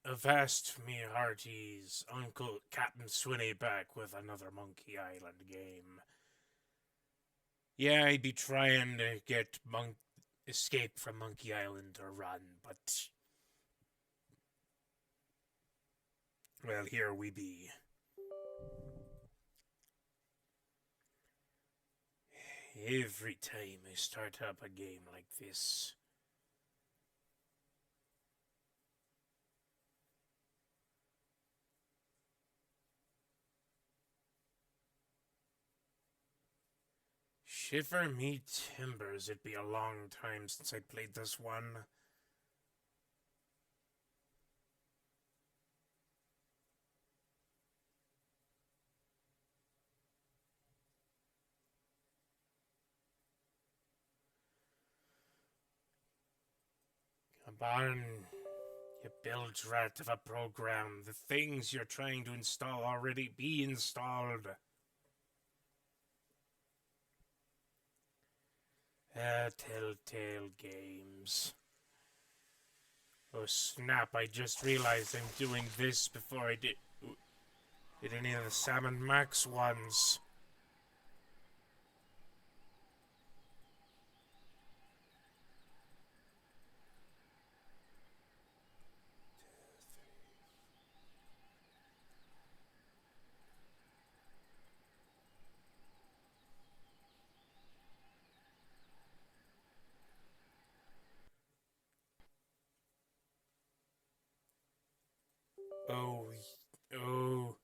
avast me hearties, Uncle Captain Swinney back with another Monkey Island game. Yeah, I'd be trying to get escape from Monkey Island or run, but well, here we be. Every time I start up a game like this, shiver me timbers, it'd be a long time since I played this one. Come on, you bilge rat of a program. The things you're trying to install already be installed. Telltale Games. Oh snap, I just realized I'm doing this before I did any of the Sam & Max ones. Oh, oh.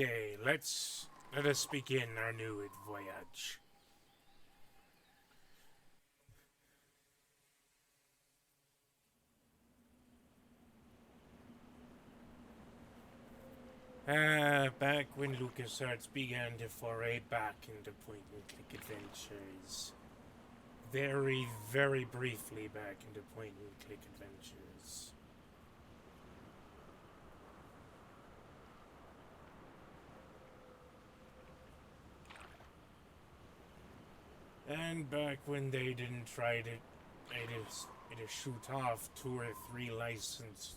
Okay, let us begin our new voyage. Back when LucasArts began to foray back into point-and-click adventures. Very, very briefly back into point-and-click adventures. And back when they didn't try to shoot off 2 or 3 licensed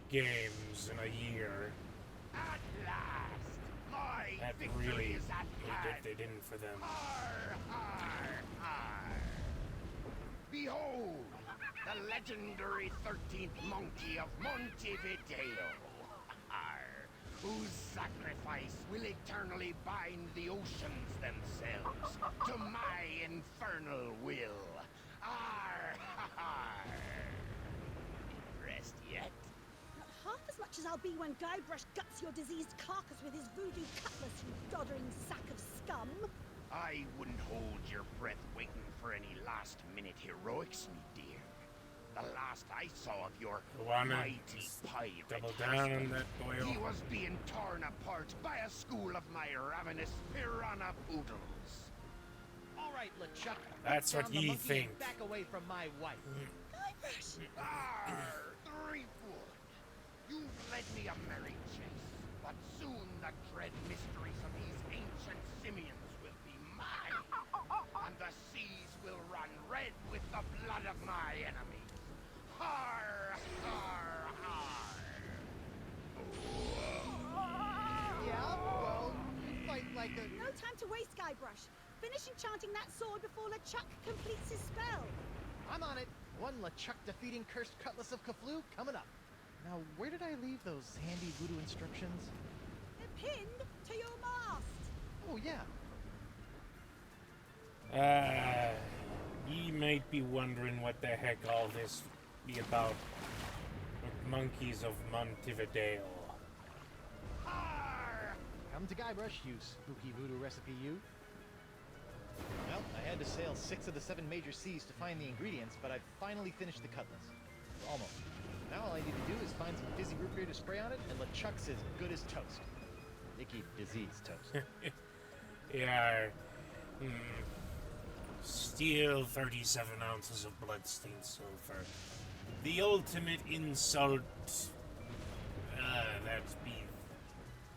games in a year. At last, my That victory really, is at hand. they didn't for them. Arr, arr, arr. Behold, the legendary 13th monkey of Montevideo, arr, whose sacrifice will eternally bind the oceans themselves to my infernal will. Arr, arr. Rest yet? Not half as much as I'll be when Guybrush guts your diseased carcass with his voodoo cutlass, you doddering sack of scum. I wouldn't hold your breath waiting for any last-minute heroics, me dear. The last I saw of your mighty pirate double down on that boil. he was being torn apart by a school of my ravenous piranha poodles. All right, LeChuck. That's what down the he monkey and thinks. Back away from my wife. Guybrush! Arr, Threepwood! You've led me a merry chase, but soon the dread mysteries of these ancient simians will be mine, and the seas will run red with the blood of my enemies. Har, har, har! Yeah, well, you fight like a... No time to waste, Guybrush. Finish enchanting that sword before LeChuck completes his spell. I'm on it. One LeChuck defeating cursed cutlass of Kaflu coming up. Now, where did I leave those handy voodoo instructions? They're pinned to your mast. Oh, yeah. Ye might be wondering what the heck all this be about with monkeys of Montevideo. Har, Come to Guybrush, you spooky voodoo recipe you. Well, I had to sail 6 of the 7 major seas to find the ingredients, but I've finally finished the cutlass. Almost. Now all I need to do is find some fizzy root beer to spray on it, and LeChuck's as good as toast. Icky disease toast. Yeah. Steal 37 ounces of bloodstained silver. The ultimate insult. That'd be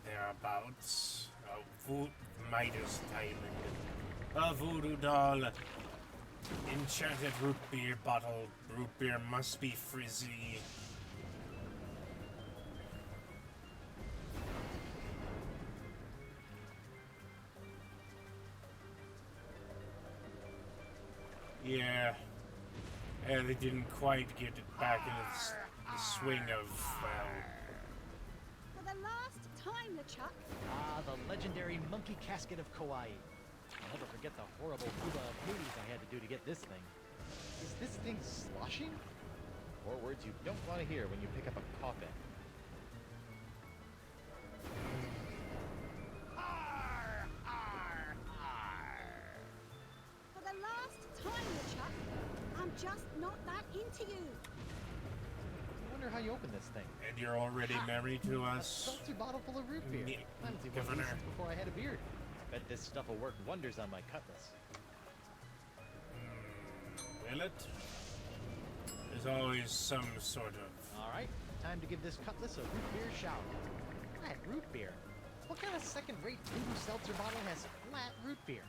thereabouts. Midas diamond. A voodoo doll. Enchanted root beer bottle. Root beer must be frizzy. Yeah. They didn't quite get it back in the swing of, well... For the last time, LeChuck. Ah, the legendary monkey casket of Kauai. I'll never forget the horrible Cuba of Hades I had to do to get this thing. Is this thing sloshing? 4 words you don't want to hear when you pick up a coffin. For the last time, LeChuck. I'm just not that into you. I wonder how you open this thing. And you're already married to A us? seltzer bottle full of root beer. I haven't seen one of these since before I had a beard. Bet this stuff will work wonders on my cutlass. Will it? There's always some sort of... Alright, time to give this cutlass a root beer shower. Flat root beer? What kind of second-rate voodoo seltzer bottle has flat root beer?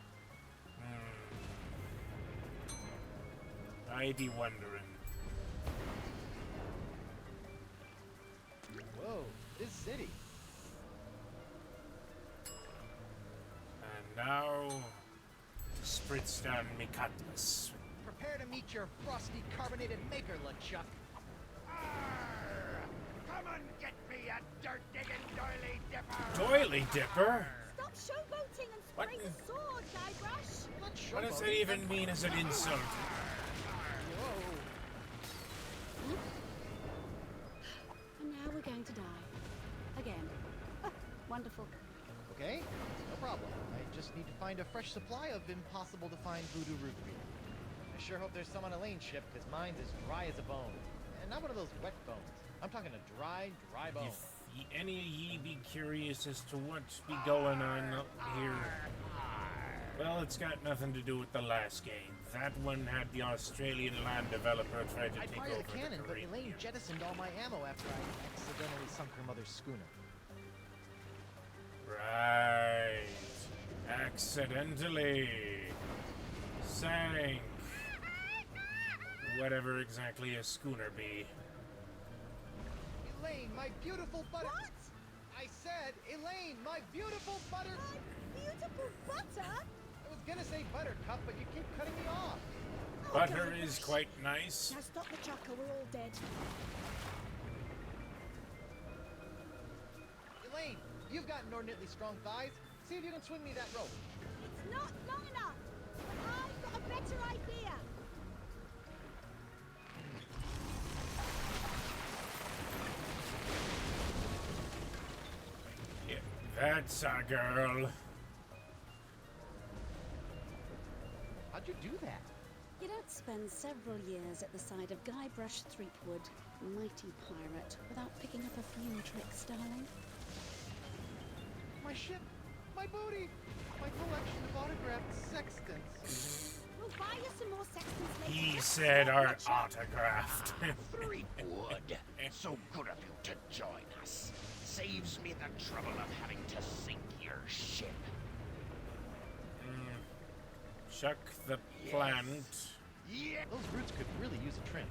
I be wondering. Whoa, this city. And now... spritz down me cutlass. Prepare to meet your frosty carbonated maker, LeChuck. Come and get me a dirt-digging doily dipper! Doily dipper? Stop showboating and What? spray the sword, Guybrush. What does that even mean as an insult? Whoa. And now we're going to die. Again. Oh, wonderful. Okay, no problem. I just need to find a fresh supply of impossible-to-find voodoo root beer. I sure hope there's some on Elaine's ship, because mine's as dry as a bone. And not one of those wet bones. I'm talking a dry bone. If any of ye be curious as to what's be going on here, well, it's got nothing to do with the last game. That one had the Australian land developer try to I'd take fire over the cannon, but Caribbean. Elaine jettisoned all my ammo after I accidentally sunk her mother's schooner. Right. Accidentally sank. Whatever exactly a schooner be. Elaine, my beautiful butter... What? I said, Elaine, my beautiful butter... My beautiful butter? I was gonna say buttercup, but you keep cutting me off. Oh, Butter Guybrush. is quite nice. Now stop the chuck or we're all dead. Elaine, you've got inordinately strong thighs. See if you can swing me that rope. It's not long enough. But I've got a better idea. Yeah, that's a girl. How'd you do that? You don't spend several years at the side of Guybrush Threepwood, mighty pirate, without picking up a few tricks, darling. My ship, my booty, my collection of autographed sextants. We'll buy you some more sextants later. He Just said stop, our LeChuck. autographed. Threepwood, so good of you to join us. Saves me the trouble of having to sink your ship. Chuck the plant. Yeah. Those roots could really use a trim.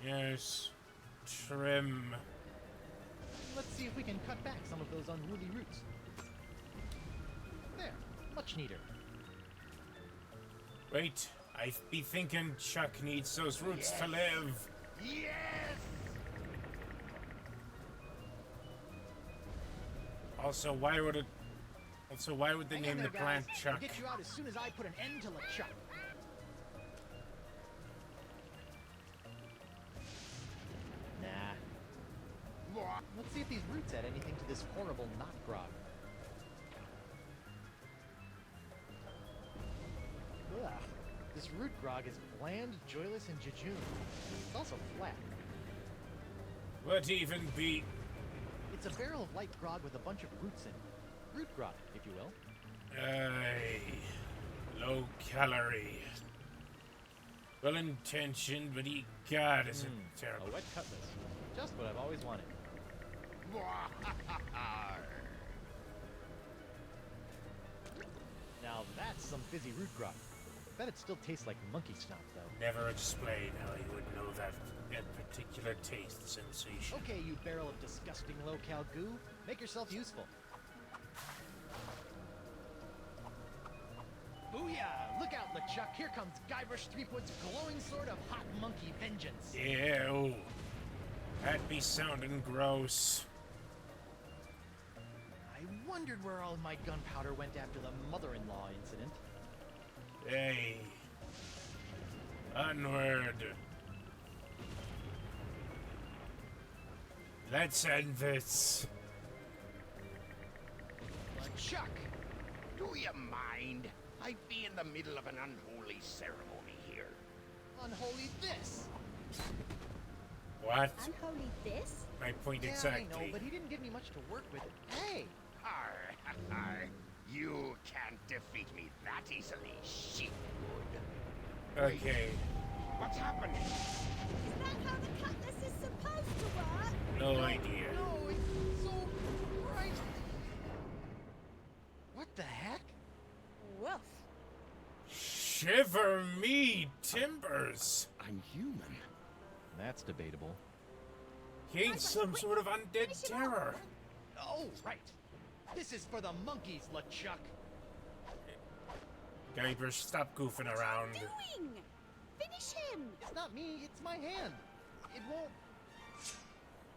Yes. Trim. Let's see if we can cut back some of those unruly roots. There, much neater. Wait, I be thinking Chuck needs those roots to live. Yes! Also, why would it? Also, why would they Hang name in the there, plant guys. Chuck? I'll get you out as soon as I put an end to LeChuck. Nah. Let's see if these roots add anything to this horrible knot grog. Ugh. This root grog is bland, joyless, and jejune. It's also flat. What even be? It's a barrel of light grog with a bunch of roots in it. Root grog, if you will. Aye. Low calorie. Well intentioned, but God, is it terrible. A wet cutlass. Just what I've always wanted. Now that's some fizzy root grog. Bet it still tastes like monkey snot, though. Never explain how you would know that particular taste sensation. Okay, you barrel of disgusting low-cal goo. Make yourself useful. Booyah! Look out, LeChuck. Here comes Guybrush Threepwood's glowing sword of hot monkey vengeance. Ew. That be sounding gross. I wondered where all my gunpowder went after the mother-in-law incident. Hey. Onward. Let's end this. LeChuck, do you mind? I'd be in the middle of an unholy ceremony here. Unholy this! What? Unholy this? My point Yeah, exactly. I know, but he didn't give me much to work with. Hey! Arr, you can't defeat me that easily, sheepwood. Okay. What's happening? Is that how the cutlass is supposed to work? No idea. No, it's so bright! What the heck? Woof. Shiver me timbers. I'm human. That's debatable. He ain't some sort of undead terror. Oh, right. This is for the monkeys, LeChuck. Guybrush, stop goofing around. What are you doing? Finish him. It's not me, it's my hand. It won't...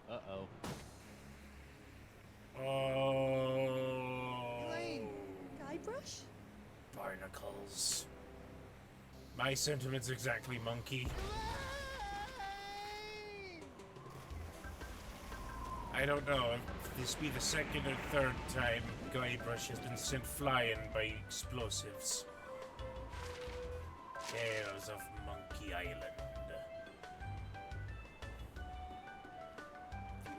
Uh-oh. Oh. Elaine. Guybrush? Barnacles. My sentiments exactly, monkey. I don't know if this be the second or third time Guybrush has been sent flying by explosives. Tales of Monkey Island.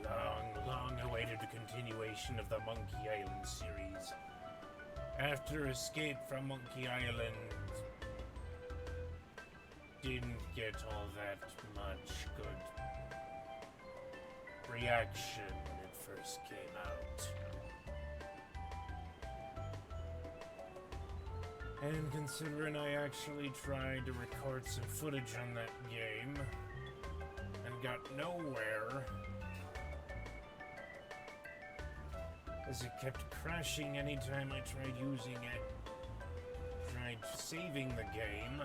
The long-awaited continuation of the Monkey Island series. After Escape from Monkey Island didn't get all that much good reaction when it first came out. And considering I actually tried to record some footage on that game and got nowhere, as it kept crashing anytime I tried using it, tried saving the game,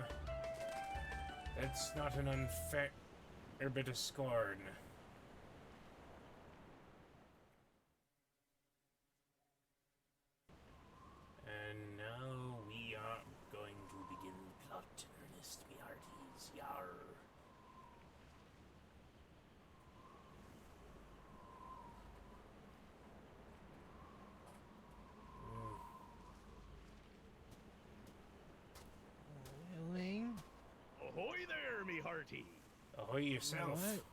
that's not an unfair bit of scorn. And now we are going to begin the plot in earnest, me hearties, yar. Elaine? Ahoy there, me hearty. Ahoy yourself. What?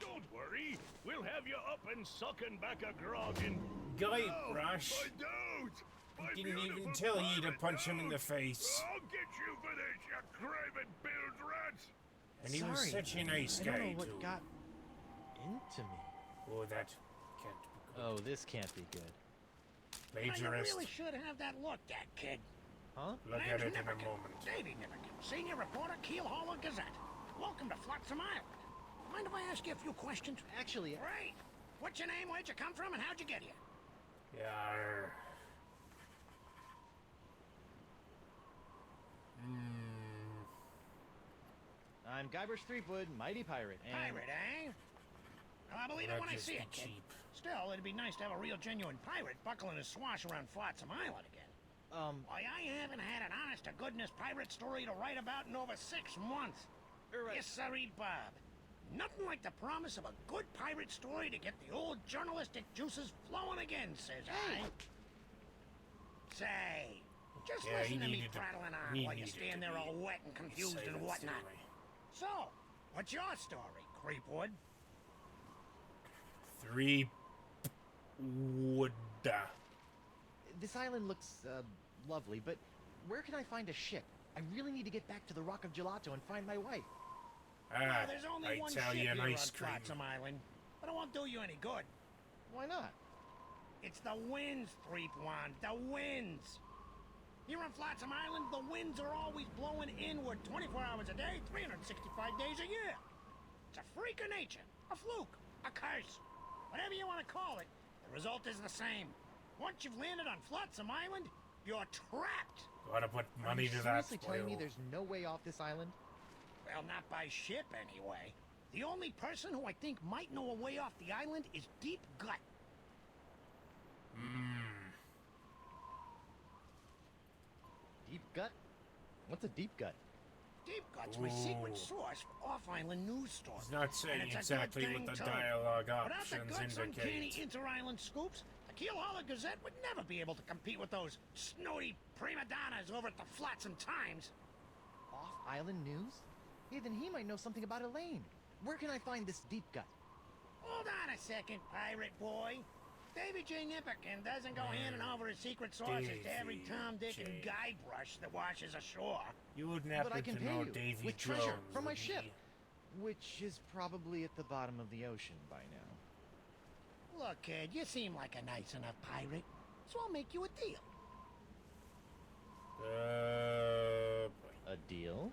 Don't worry, we'll have you up and sucking back a grog in... Guybrush. I don't! My Didn't even beautiful tell you to pirate punch him in the don't. face. I'll get you for this, you craven bilge rat! And he was such a nice I guy, don't know what too. got into me. Oh, that can't be good. Oh, this can't be good. Plagiarist. You really should have that looked at, kid. Huh? Look at it in a moment. Davey Nipperkin, senior reporter, Keel Hauler Gazette. Welcome to Flotsam Island. Mind if I ask you a few questions? Actually, Great. What's your name, where'd you come from, and how'd you get here? Yar. I'm Guybrush Threepwood, mighty pirate, and... Pirate, eh? Well, I believe it when I see it, kid. Cheap. Still, it'd be nice to have a real genuine pirate buckling his swash around Flotsam Island again. Why, I haven't had an honest-to-goodness pirate story to write about in over 6 months. Right. Yes, sirree, Bob. Nothing like the promise of a good pirate story to get the old journalistic juices flowing again, says I. Say, just Yeah, listen to me he prattling on while you stand there all wet and confused and whatnot. So, what's your story, Creepwood? Threepwood. This island looks, lovely, but where can I find a ship? I really need to get back to the Rock of Gelato and find my wife. Well, there's only one ship Italian here on ice cream. Flotsam Island, but it won't do you any good. Why not? It's the winds, Threepwood, the winds. Here on Flotsam Island, the winds are always blowing inward 24 hours a day, 365 days a year. It's a freak of nature, a fluke, a curse. Whatever you want to call it, the result is the same. Once you've landed on Flotsam Island, you're trapped. Gotta put money to that Seriously telling me spoil. there's no way off this island? Well, not by ship, anyway. The only person who I think might know a way off the island is Deep Gut. Deep gut? What's a deep gut? Deep Gut's my secret source for off-island news stories. He's not saying And it's a exactly good what the thing, too. dialogue Without the options Guts uncanny indicate. inter-island scoops, the Keelhaulers Gazette would never be able to compete with those snooty prima donnas over at the Flotsam Times. Off-island news? Hey, then he might know something about Elaine. Where can I find this deep gut? Hold on a second, pirate boy. Davy J. Nipperkin doesn't go handing over his secret sources to every Davy Tom, Dick, and J. Guybrush that washes ashore. You wouldn't But happen I can to pay know you Davy with Jones, treasure from my would ship, you? which is probably at the bottom of the ocean by now. Look, kid, you seem like a nice enough pirate, so I'll make you a deal. A deal?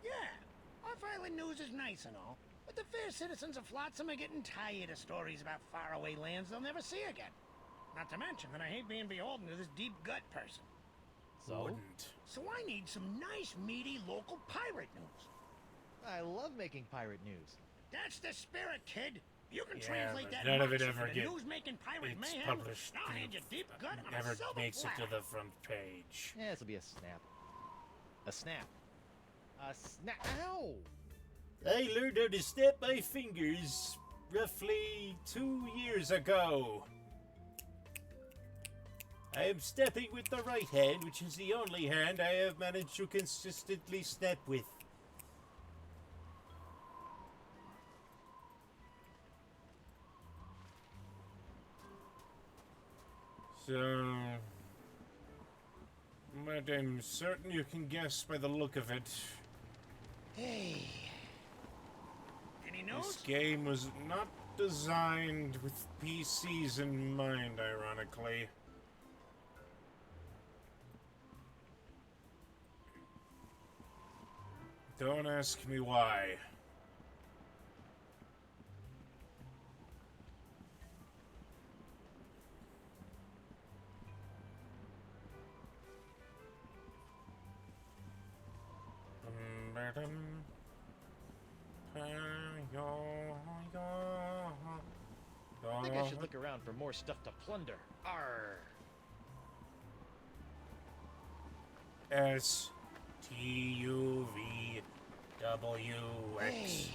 Yeah, off-island news is nice and all, but the fair citizens of Flotsam are getting tired of stories about faraway lands they'll never see again. Not to mention that I hate being beholden to this Deep Gut person. So? Wouldn't. So I need some nice, meaty local pirate news. I love making pirate news. That's the spirit, kid. You can Yeah, translate but that none of it much ever into get- news-making pirate It's mayhem. published. I'll hand you Deep Gut on Never a silver makes it to platter. the front page. Yeah, this'll be a snap. A snap. A snap. Ow! I learned how to snap my fingers roughly 2 years ago. I am snapping with the right hand, which is the only hand I have managed to consistently snap with. So, but I'm certain you can guess by the look of it. Hey. Any This news? game was not designed with PCs in mind, ironically. Don't ask me why. I think I should look around for more stuff to plunder. Arr! S T U V W X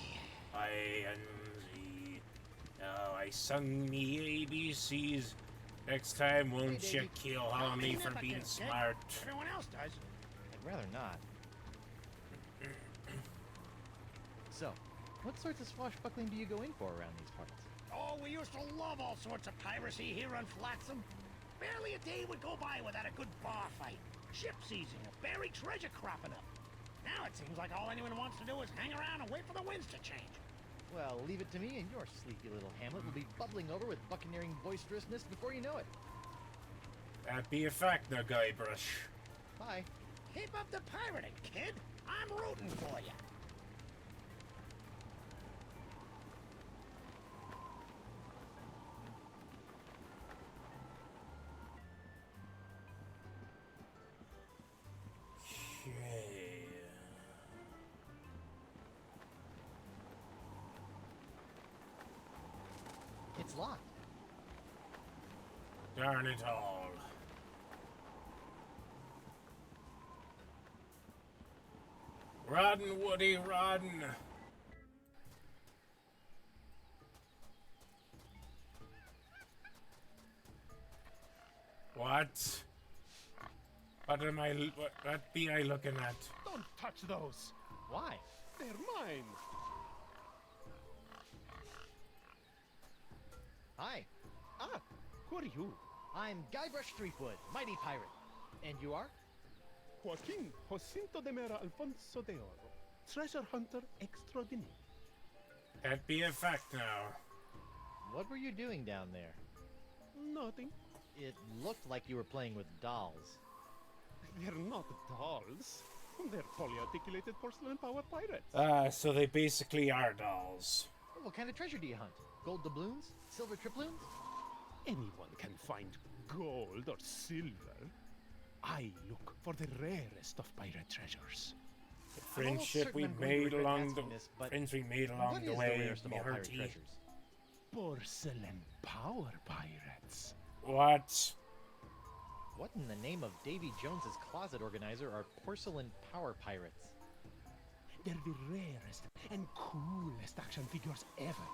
I N Z. Now I sung me ABCs. Next time, won't Hey, you Davey. kill Call me me for Nipperkin, being kid. smart? Everyone else does. I'd rather not. So, what sorts of swashbuckling do you go in for around these parts? Oh, we used to love all sorts of piracy here on Flotsam. Barely a day would go by without a good bar fight, ship seizing, or buried treasure cropping up. Now it seems like all anyone wants to do is hang around and wait for the winds to change. Well, leave it to me, and your sleepy little hamlet will be bubbling over with buccaneering boisterousness before you know it. That be a fact now, Guybrush. Bye. Keep up the pirating, kid. I'm rooting for you. Okay. It's locked. Darn it all. Rodden, Woody, Rodden. What? What be I looking at? Don't touch those. Why? They're mine. Hi, Ah, who are you? I'm Guybrush Threepwood, mighty pirate. And you are? Joaquin Jacinto de Mera Alfonso de Oro, treasure hunter extraordinaire. That be a fact now. What were you doing down there? Nothing. It looked like you were playing with dolls. They're not dolls. They're polyarticulated porcelain power pirates. So they basically are dolls. What kind of treasure do you hunt? Gold doubloons? Silver triploons? Anyone can find gold or silver. I look for the rarest of pirate treasures. The I'm almost friendship certain we I'm going to made regret along the asking this, but friends we made what along is the the way. rarest of me all pirate hearty. treasures? Porcelain power pirates. What? What in the name of Davy Jones's closet organizer are porcelain power pirates? They're the rarest and coolest action figures ever.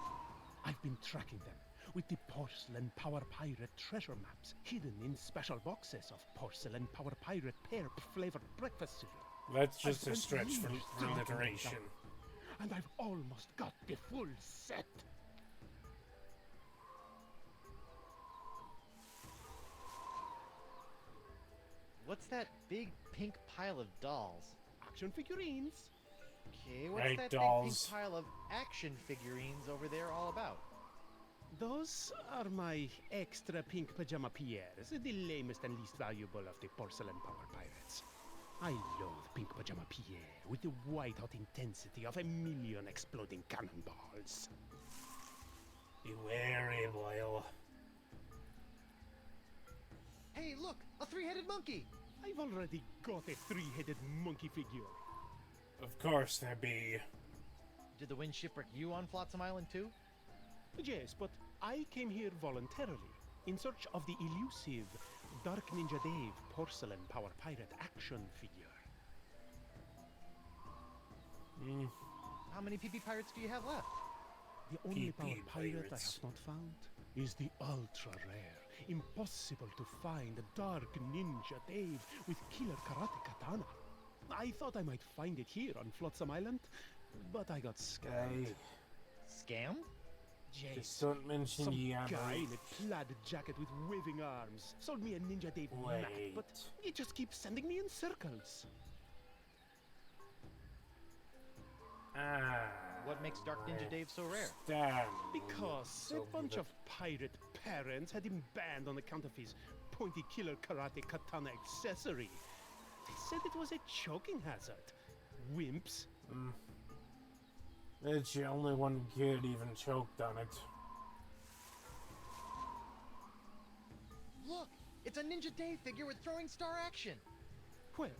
I've been tracking them with the porcelain power pirate treasure maps hidden in special boxes of porcelain power pirate pear flavored breakfast cereal. That's I've just a spent stretch for years tracking them alliteration. down, and I've almost got the full set. What's that big pink pile of dolls? Action figurines. Okay, what's Right, that dolls. big pink pile of action figurines over there all about? Those are my extra pink pajama Pierres, the lamest and least valuable of the porcelain power pirates. I loathe pink pajama Pierre with the white-hot intensity of 1,000,000 exploding cannonballs. Be wary, Boyle. Hey, look! A three-headed monkey! I've already got a three-headed monkey figure. Of course there be. Did the wind shipwreck you on Flotsam Island too? Yes, but I came here voluntarily, in search of the elusive Dark Ninja Dave porcelain power pirate action figure. How many PP pirates do you have left? The only PP power pirate I pirates. have not found is the ultra-rare, impossible to find Dark Ninja Dave with killer karate katana. I thought I might find it here on Flotsam Island, but I got scammed. Hey, Scammed? Jace, just don't mention some the guy in other. a plaid jacket with waving arms sold me a Ninja Dave map, but Wait. it just keeps sending me in circles. What makes Dark Ninja Dave so rare? Damn. Because So a bunch good. of pirate parents had him banned on account of his pointy killer karate katana accessory. They said it was a choking hazard. Wimps. It's the only one kid even choked on it. Look! It's a Ninja Dave figure with throwing star action! Where?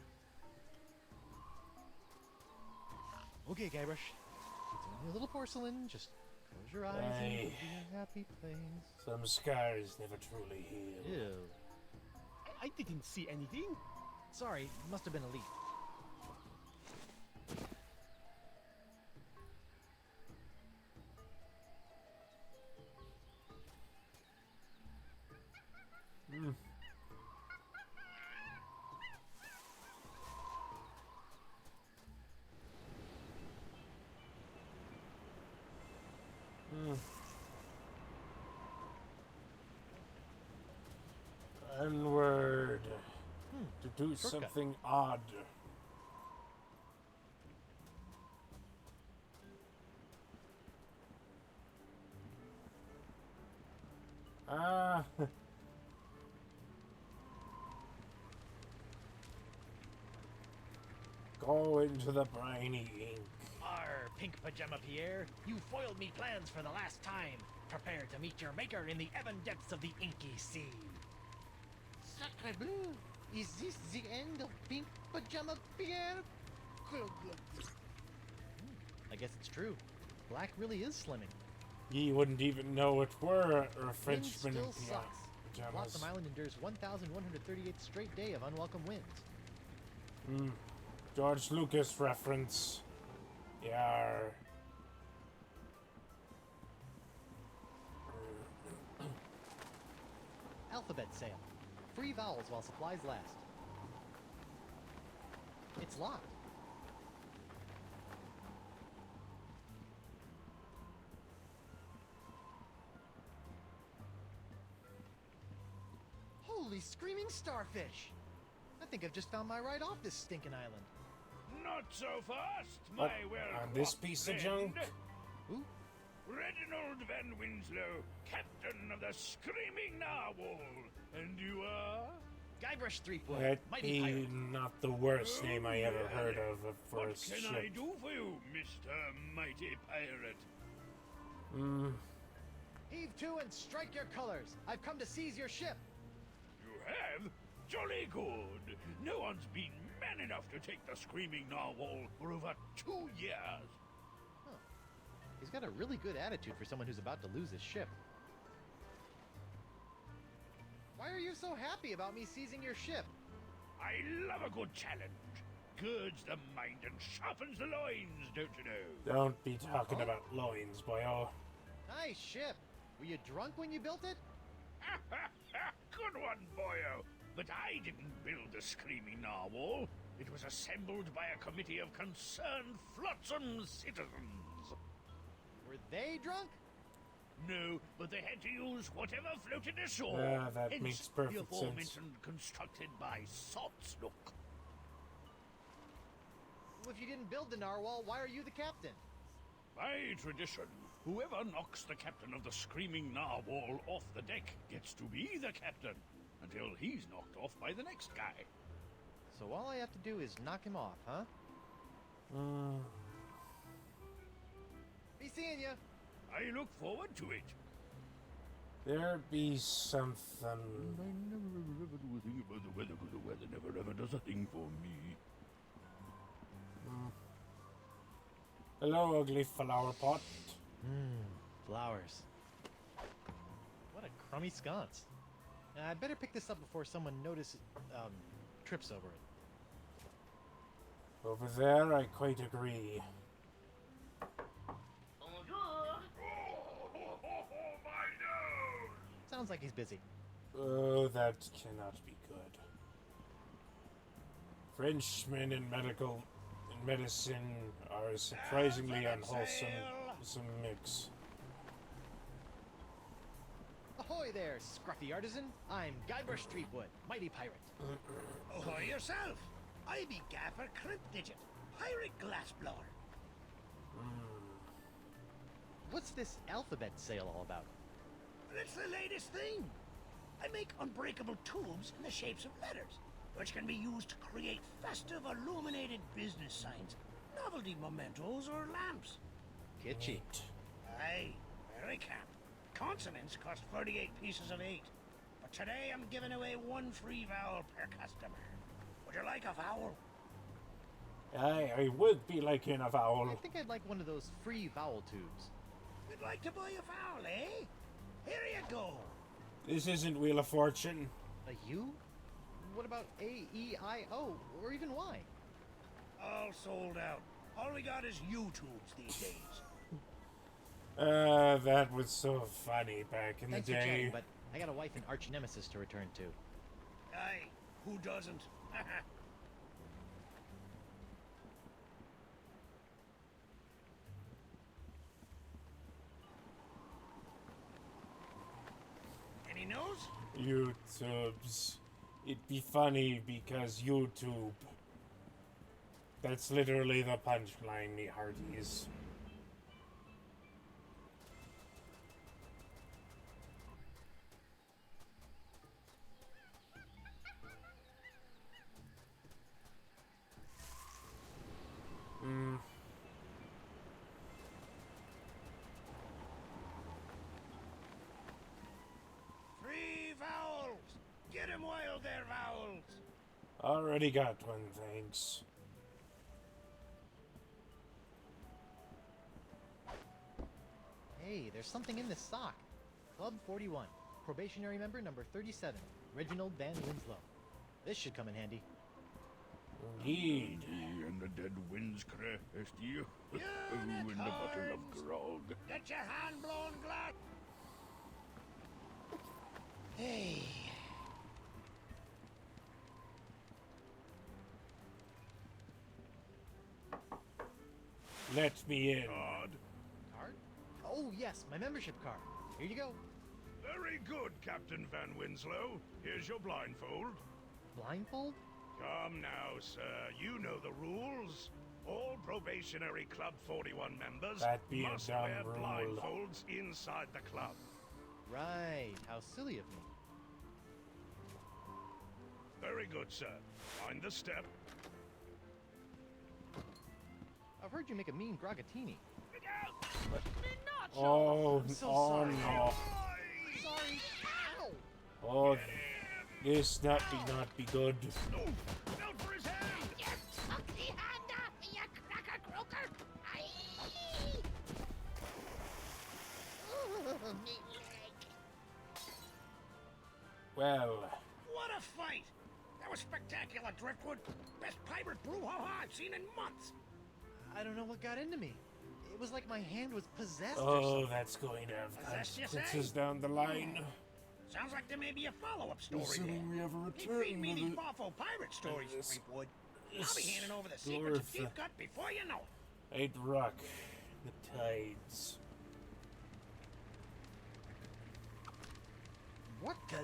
Okay, Guybrush. It's only a little porcelain. Just close your eyes and Aye. go to your happy place. Some scars never truly heal. Ew. I didn't see anything. Sorry, must have been a leak. Onward. To do shortcut. something odd. Ah. Go into the briny ink. Arr, Pink Pajama Pierre, you foiled me plans for the last time. Prepare to meet your maker in the ebon depths of the inky sea. Sacre bleu! Is this the end of Pink Pajama Pierre? I guess it's true. Black really is slimming. Ye wouldn't even know it were a Wind Frenchman in still sucks. pajamas. Flotsam Island endures 1,138 straight day of unwelcome winds. George Lucas reference. Yar. Alphabet sale. free vowels while supplies last. It's locked. Holy screaming starfish! I think I've just found my ride off this stinking island. Not so fast, What? my well. On this piece of junk? Ooh, Reginald Van Winslow, captain of the Screaming Narwhal. And you are? Guybrush Threepwood, That mighty pirate. be not the worst name I ever heard of for What a can ship. I do for you, Mr. Mighty Pirate? heave to and strike your colors. I've come to seize your ship. You have? Jolly good. No one's been man enough to take the Screaming Narwhal for over 2 years. He's got a really good attitude for someone who's about to lose his ship. Why are you so happy about me seizing your ship? I love a good challenge. Girds the mind and sharpens the loins, don't you know? Don't be talking about loins, boyo. Nice ship. Were you drunk when you built it? Good one, boyo. But I didn't build the Screaming Narwhal. It was assembled by a committee of concerned flotsam citizens. Were they drunk? No, but they had to use whatever floated ashore. Ah, that Hence makes perfect the sense. aforementioned constructed by Saltsnook. Well, if you didn't build the narwhal, why are you the captain? By tradition, whoever knocks the captain of the Screaming Narwhal off the deck gets to be the captain until he's knocked off by the next guy. So all I have to do is knock him off, huh? Be seeing ya. I look forward to it. There be something. I never ever do a thing about the weather, because the weather never ever does a thing for me. Hello, ugly flower pot. Flowers. What a crummy sconce. I'd better pick this up before someone trips over it. Over there, I quite agree. My nose! Sounds like he's busy. Oh, that cannot be good. Frenchmen in medicine are a surprisingly unwholesome mix. Ahoy there, scruffy artisan. I'm Guybrush Threepwood, mighty pirate. Ahoy yourself. I be Gaffer Crypt-Digit, pirate glassblower. What's this alphabet sale all about? It's the latest thing. I make unbreakable tubes in the shapes of letters, which can be used to create festive illuminated business signs, novelty mementos, or lamps. Kitschy. Neat. Aye, very camp. Consonants cost 38 pieces of 8. But today I'm giving away 1 free vowel per customer. Would you like a vowel? I would be liking a I vowel. think I'd like one of those free vowel tubes. You'd like to buy a vowel, eh? Here you go. This isn't Wheel of Fortune. A U? What about A, E, I, O, or even Y? All sold out. All we got is U-tubes these days. That was so funny back in Thanks the for chatting, day. but I got a wife and arch nemesis to return to. Aye, who doesn't? Any news? YouTubes. It'd be funny because YouTube. That's literally the punchline, me hearties. Free vowels! Get 'em while they're vowels! Already got one, thanks. Hey, there's something in this sock. Club 41. Probationary member number 37. Reginald Van Winslow. This should come in handy. Indeed. And the dead winds crest you. Unicorns! Oh, and a bottle of grog. Get your hand blown glass! Hey. Let me in. Card. Card? Oh, yes, my membership card. Here you go. Very good, Captain Van Winslow. Here's your blindfold. Blindfold? Come now, sir. You know the rules. All probationary Club 41 members That'd be a must dumb wear rule. blindfolds inside the club. Right. How silly of me. Very good, sir. Find the step. I've heard you make a mean grogatini. Look out! Oh, I'm so oh sorry. no. Sorry. Ow! Oh, this not be good. No! Out for his hand! You took the hand off me, you cracker croaker! Aye! Ooh, me leg. Well, What a fight! That was spectacular, Driftwood. Best pirate brouhaha I've seen in months. I don't know what got into me. It was like my hand was possessed or oh, something. that's going to have Possessed, you say? consequences down the line. Sounds like there may be a follow-up story Assuming we there. have a Hey, return feed me with these it. Boffo pirate stories, This- Threepwood. I'll be this handing over the secrets of dwarf, Deep Cut before you know it. I'd rock the tides. What the?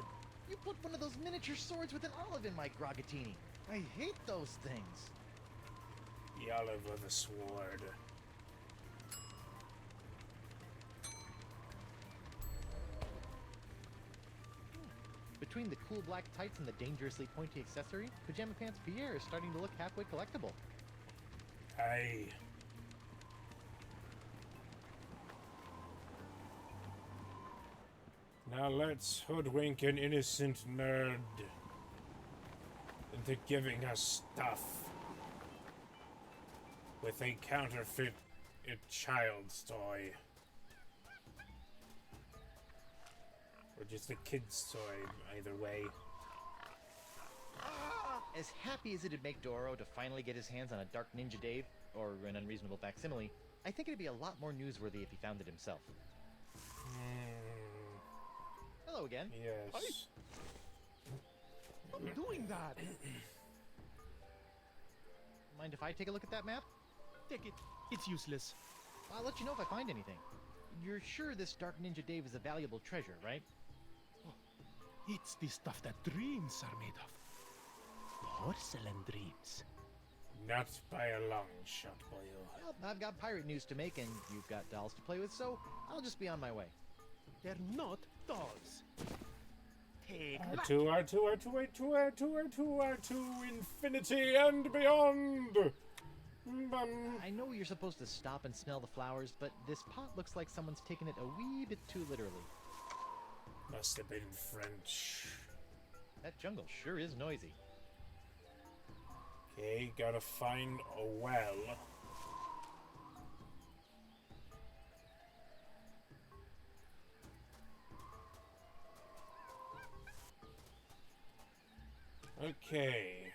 You put one of those miniature swords with an olive in my grogatini. I hate those things. The olive of the sword. Between the cool black tights and the dangerously pointy accessory, Pajama Pants Pierre is starting to look halfway collectible. Aye. Now let's hoodwink an innocent nerd into giving us stuff with a counterfeit child's toy. Or just a kid's toy, either way. As happy as it'd make Doro to finally get his hands on a Dark Ninja Dave, or an unreasonable facsimile, I think it'd be a lot more newsworthy if he found it himself. Hello again. Yes. I'm doing that. Mind if I take a look at that map? Take it. It's useless. I'll let you know if I find anything. You're sure this Dark Ninja Dave is a valuable treasure, right? It's the stuff that dreams are made of. Porcelain dreams. Not by a long shot, boy. Well, I've got pirate news to make, and you've got dolls to play with, so I'll just be on my way. They're not dolls. Take that. R2, R2, R2, R2, R2, R2, R2, infinity and beyond! I know you're supposed to stop and smell the flowers, but this pot looks like someone's taken it a wee bit too literally. Must have been French. That jungle sure is noisy. Okay, gotta find a well. Okay.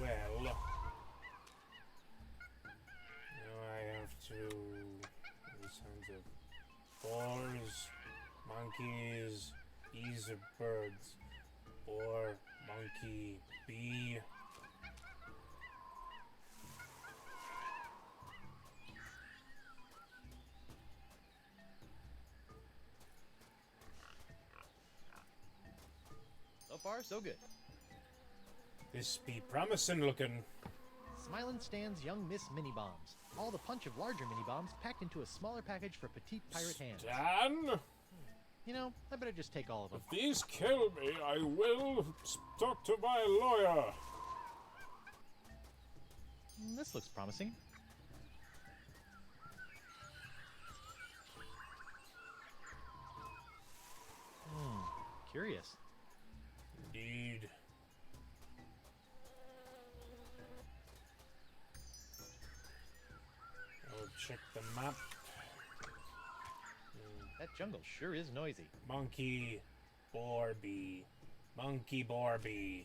Well. Now I have to... These kinds of boars, monkeys, bees or birds. Boar, monkey, bee. So far, so good. This be promising looking. Smilin' stands young Miss Mini Bombs. All the punch of larger mini bombs packed into a smaller package for petite pirate hands. Stan, You know, I better just take all of them. if these kill me, I will talk to my lawyer. This looks promising. Curious. Indeed. I'll check the map. That jungle sure is noisy. Monkey, boar, bee. Monkey, boar, bee.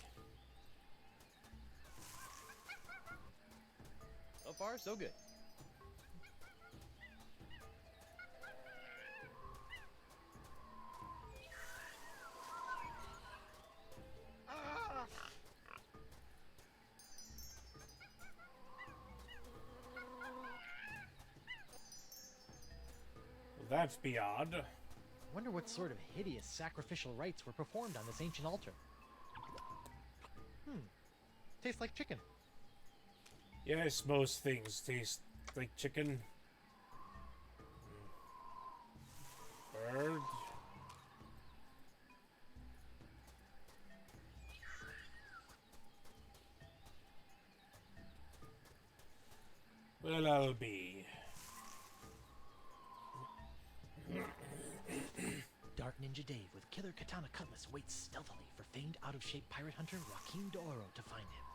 So far, so good. that'd be odd. Wonder what sort of hideous sacrificial rites were performed on this ancient altar. Tastes like chicken. Yes, most things taste like chicken. Bird. Well, I'll be. Dark Ninja Dave with killer katana cutlass waits stealthily for famed out-of-shape pirate hunter Joaquin D'Oro to find him.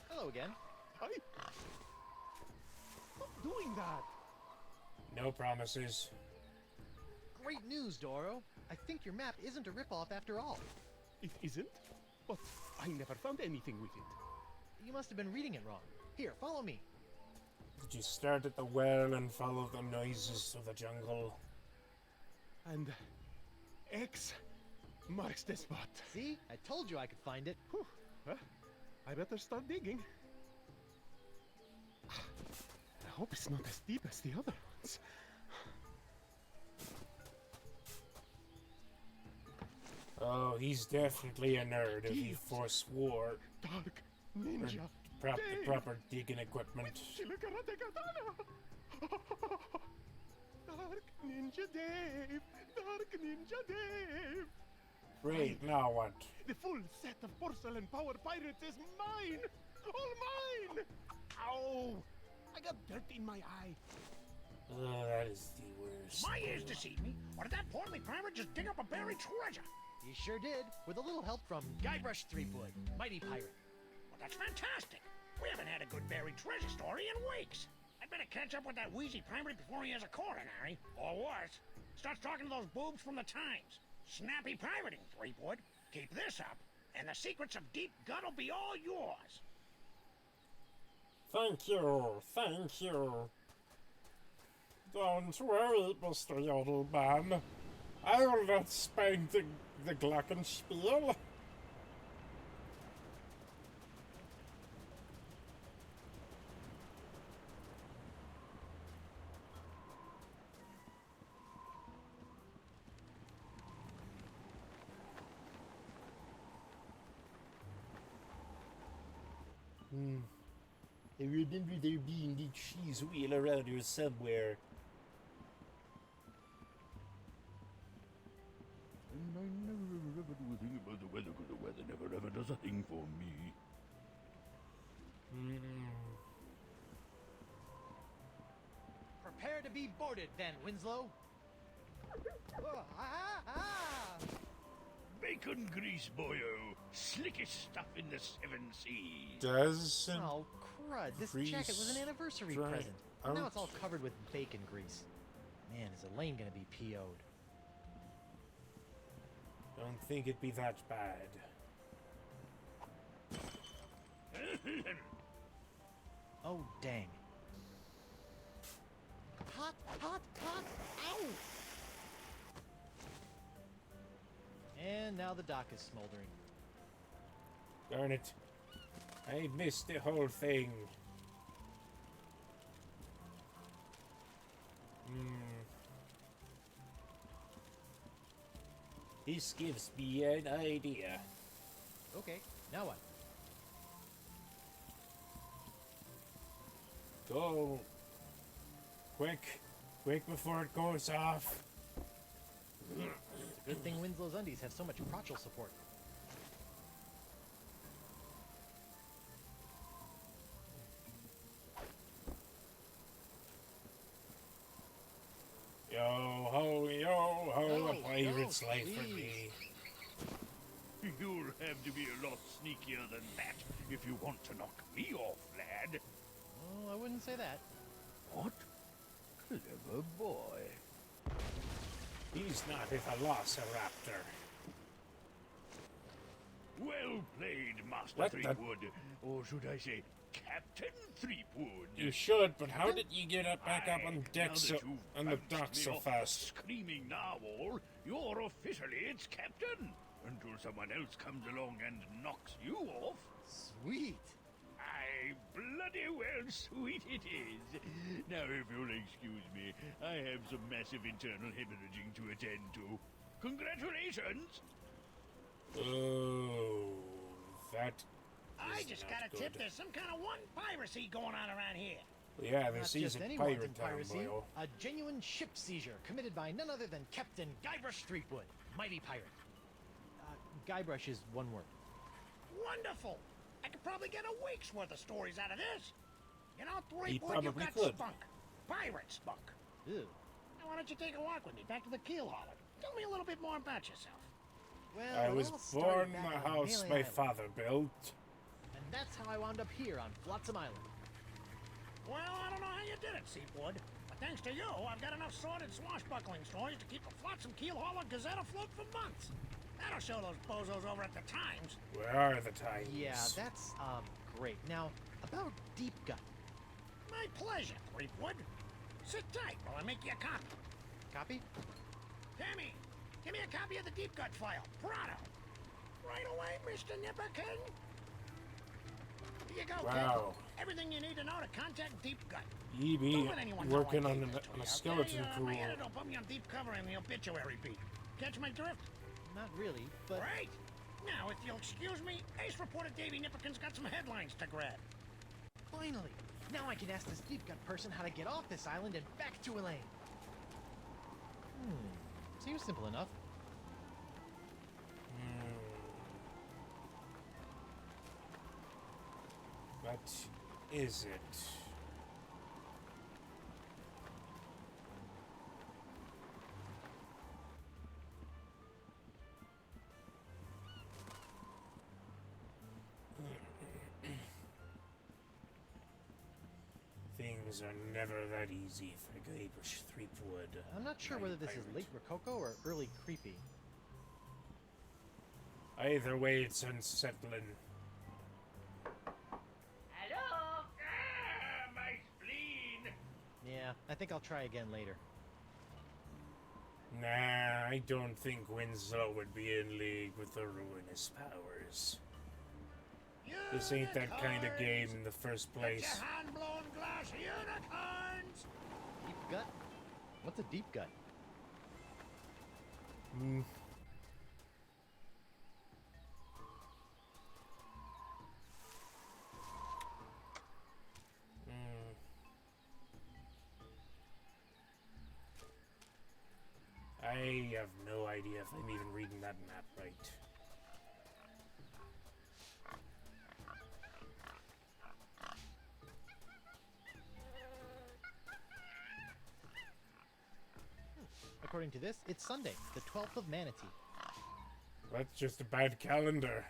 Hello again. Stop doing that! No promises. Great news, D'Oro. I think your map isn't a ripoff after all. It isn't? But I never found anything with it. You must have been reading it wrong. Here, follow me. Did you start at the well and follow the noises of the jungle? And X marks the spot. See? I told you I could find it. Whew. Huh? I better start digging. I hope it's not as deep as the other ones. Oh, he's definitely a nerd if he forswore Dark Ninja. the Dave. proper digging equipment. Karate katana. Dark Ninja Dave. Dark Ninja Dave. Great, now what? The full set of porcelain power pirates is mine. All mine. Ow! I got dirt in my eye. Oh, that is the worst. My ears deceive me, or did that portly pirate just dig up a buried treasure? He sure did, with a little help from Guybrush Threepwood, mighty pirate. Well, that's fantastic. We haven't had a good buried treasure story in weeks. I'd better catch up with that wheezy pirate before he has a coronary, or worse, starts talking to those boobs from the Times. Snappy pirating, Threepwood. Keep this up, and the secrets of Deep Gut will be all yours. Thank you, thank you. Don't worry, Mr. Yodelman. I will not spank the glockenspiel. I remember there being a cheese wheel around here somewhere. And I never ever do a thing about the weather, 'cause the weather never ever does a thing for me. Prepare to be boarded, Van Winslow. Bacon grease, boyo. Slickest stuff in the 7 seas. Does Oh, crud. This jacket was an anniversary dry present. And now out. it's all covered with bacon grease. Man, is Elaine gonna be PO'd. Don't think it'd be that bad. Oh, dang. Hot, hot, hot! Ow! And now the dock is smoldering. Darn it. I missed the whole thing. This gives me an idea. Okay, now what? Go. Quick. Quick before it goes off. It's a good thing Winslow's undies have so much crotchal support. Yo ho, No, a pirate's no, life for please. me. You'll have to be a lot sneakier than that if you want to knock me off, lad. Oh, I wouldn't say that. What? Clever boy. He's not a velociraptor. Well played, Master What the- Threepwood. Or should I say, Captain Threepwood. You should, but how did you get up back up on Aye, deck now so that you've on the bounced dock me so off the fast? Screaming narwhal, you're officially its captain. Until someone else comes along and knocks you off. Sweet. Aye, bloody well sweet it is. Now, if you'll excuse me, I have some massive internal hemorrhaging to attend to. Congratulations! Oh, that I is just not got a good. tip there's some kind of one piracy going on around here. Yeah, Not this just is a any pirate wanton town, piracy, boyo. a genuine ship seizure committed by none other than Captain Guybrush Threepwood, mighty pirate. Guybrush is one word. Wonderful! I could probably get a week's worth of stories out of this. You know, He Threepwood, you've probably got could. spunk. Pirate spunk. Ew. Now, why don't you take a walk with me back to the keel hauler? Tell me a little bit more about yourself. Well, I it was all started born in back the on house Melee my Island, father built. and that's how I wound up here on Flotsam Island. Well, I don't know how you did it, Seawood. But thanks to you, I've got enough sordid swashbuckling stories to keep the Flotsam Keel Hauler Gazette afloat for months. That'll show those bozos over at the Times. Where are the times? Yeah, that's great. Now, about Deep Gut. My pleasure, Threepwood. Sit tight while I make you a copy. Copy? Tammy, give me a copy of the Deep Gut file. Pronto. Right away, Mr. Nipperkin. Here you go, Wow. kid. Everything you need to know to contact Deep Gut. Ye be Don't let anyone know working I on gave this to a you, skeleton okay? crew. My editor will put me on deep cover in the obituary beat. Catch my drift? Not really, but Great. Now, if you'll excuse me, Ace reporter Davy Nipperkin's got some headlines to grab. finally! Now I can ask this Deep Gut person how to get off this island and back to Elaine. Seems simple enough. But is it? Things are never that easy for Guybrush Threepwood. I'm not sure whether this is late Rococo or early creepy. Either way, it's unsettling. Hello? Ah, my spleen! Yeah, I think I'll try again later. Nah, I don't think Winslow would be in league with the ruinous powers. This ain't that kind of game in the first place. Get your hand-blown glass unicorns! Deep Gut? What's a Deep Gut? I have no idea if I'm even reading that map right. According to this, it's Sunday, the 12th of Manatee. That's just a bad calendar.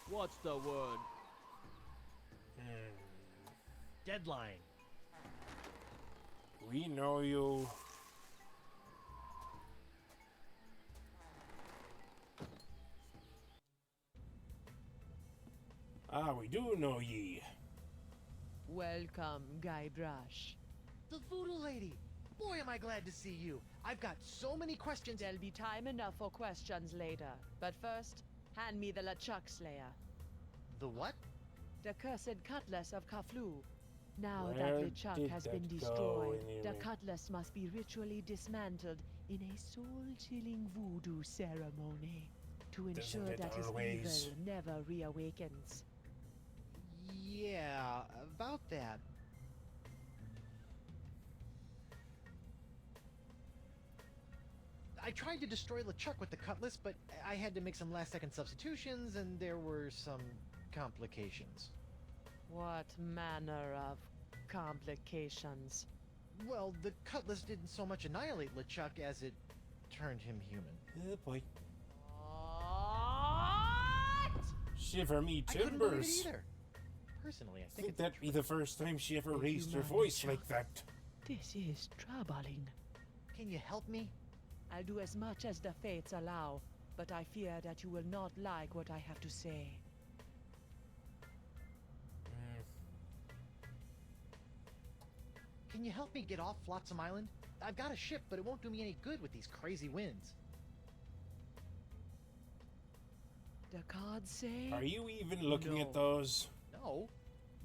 What's the word? Deadline. We know you. Ah, we do know ye. Welcome, Guybrush. The Voodoo Lady! Boy, am I glad to see you. I've got so many questions. There'll be time enough for questions later. But first, hand me the LeChuck Slayer. The what? The cursed cutlass of Kaflu. Now Where that LeChuck did has that been go destroyed, the anyway? cutlass must be ritually dismantled in a soul-chilling voodoo ceremony to ensure it that his always? evil never reawakens. Yeah, about that. I tried to destroy LeChuck with the cutlass, but I had to make some last-second substitutions, and there were some complications. What manner of complications? Well, the cutlass didn't so much annihilate LeChuck as it turned him human. Oh boy. What? Shiver me I couldn't believe it timbers. either. personally, I I think think it's that'd be the first time she ever Would raised you her mind, voice LeChuck? like that. This is troubling. Can you help me? I'll do as much as the fates allow, but I fear that you will not like what I have to say. Can you help me get off Flotsam Island? I've got a ship, but it won't do me any good with these crazy winds. The cards say... Are you even looking at No. those? No.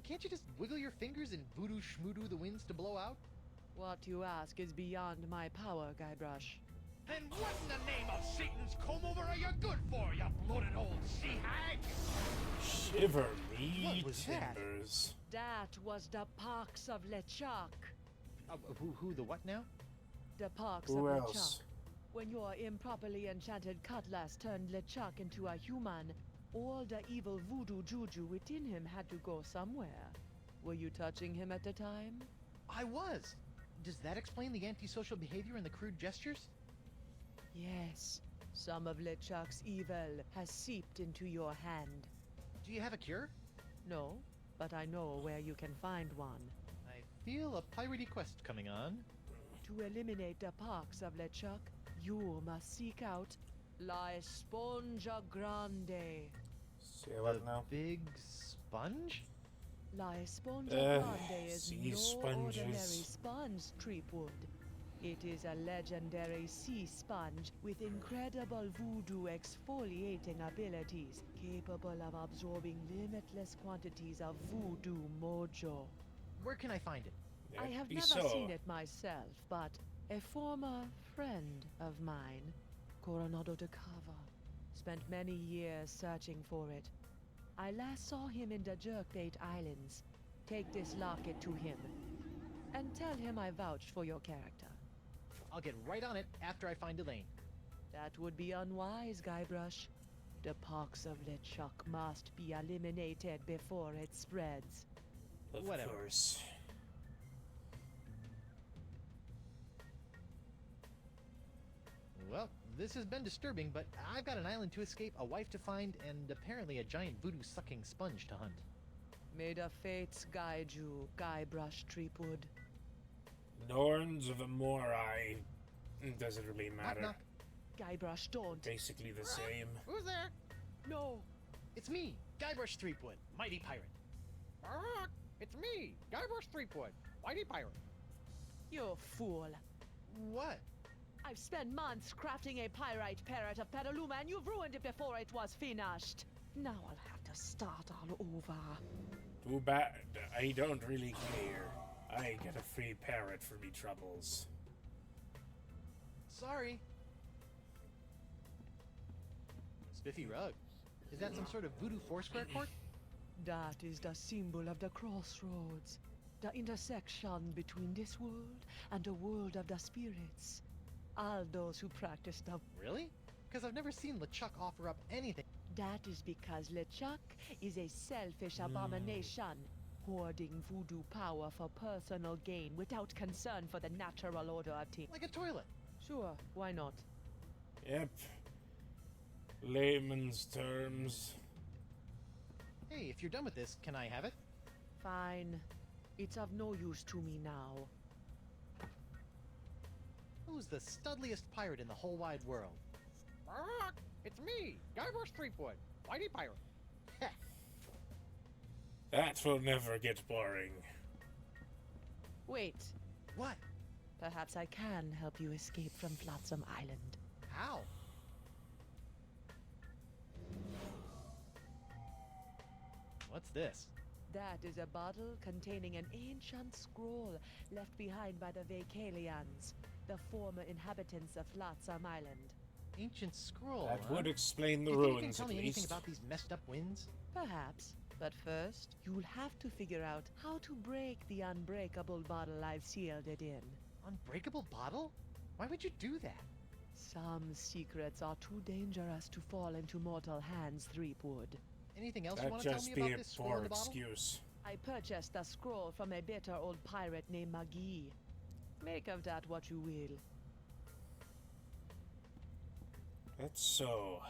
Can't you just wiggle your fingers and voodoo schmoodoo the winds to blow out? What you ask is beyond my power, Guybrush. Then what in the name of Satan's comb-over are you good for, you bloated old sea hag? Shiver me What was that? timbers. That was the pox of LeChuck. Who the what now? The pox Who of else? LeChuck. When your improperly enchanted cutlass turned LeChuck into a human, all the evil voodoo juju within him had to go somewhere. Were you touching him at the time? I was! Does that explain the antisocial behavior and the crude gestures? Yes. Some of LeChuck's evil has seeped into your hand. Do you have a cure? No, but I know where you can find one. I feel a piratey quest coming on. To eliminate the pox of LeChuck, you must seek out La Esponja Grande. Say what now? Big sponge? La Esponja Uh, Grande is sea no sponges. ordinary sponge, Threepwood. It is a legendary sea sponge with incredible voodoo exfoliating abilities, capable of absorbing limitless quantities of voodoo mojo. Where can I find it? I That'd have be never so. seen it myself, but a former friend of mine, Coronado de Cava, spent many years searching for it. I last saw him in the Jerkbait Islands. Take this locket to him, and tell him I vouched for your character. I'll get right on it after I find Elaine. That would be unwise, Guybrush. The pox of LeChuck must be eliminated before it spreads. Of Whatever. course. Well, this has been disturbing, but I've got an island to escape, a wife to find, and apparently a giant voodoo-sucking sponge to hunt. May the fates guide you, Guybrush Threepwood. Norns of a Morai. Doesn't really matter. knock. Guybrush, don't. Basically the same. Who's there? No. It's me, Guybrush Threepwood, mighty pirate. It's me, Guybrush Threepwood, mighty pirate. You fool. What? I've spent months crafting a pyrite parrot of Petaluma, and you've ruined it before it was finished. Now I'll have to start all over. Too bad. I don't really care. I get a free parrot for me troubles. Sorry. Spiffy rug. Is that some sort of voodoo foursquare court? That is the symbol of the crossroads, the intersection between this world and the world of the spirits. All those who practice the... Really? Because I've never seen LeChuck offer up anything. That is because LeChuck is a selfish abomination, hoarding voodoo power for personal gain without concern for the natural order of things. Like a toilet. Sure, why not? Yep. Layman's terms. Hey, if you're done with this, can I have it? Fine. It's of no use to me now. Who's the studliest pirate in the whole wide world? It's me, Guybrush Threepwood, mighty pirate. That will never get boring. Wait, What? perhaps I can help you escape from Flotsam Island. How? What's this? That is a bottle containing an ancient scroll left behind by the Vacalians, the former inhabitants of Flotsam Island. Ancient scroll, That huh? would explain the Do you think you can ruins tell at me anything least. about these messed up winds? Perhaps, but first, you'll have to figure out how to break the unbreakable bottle I've sealed it in. Unbreakable bottle? Why would you do that? Some secrets are too dangerous to fall into mortal hands, Threepwood. Anything else you That'd want to tell just me be about a this scroll poor in the bottle? excuse. I purchased the scroll from a bitter old pirate named McGee. Make of that what you will. That's so.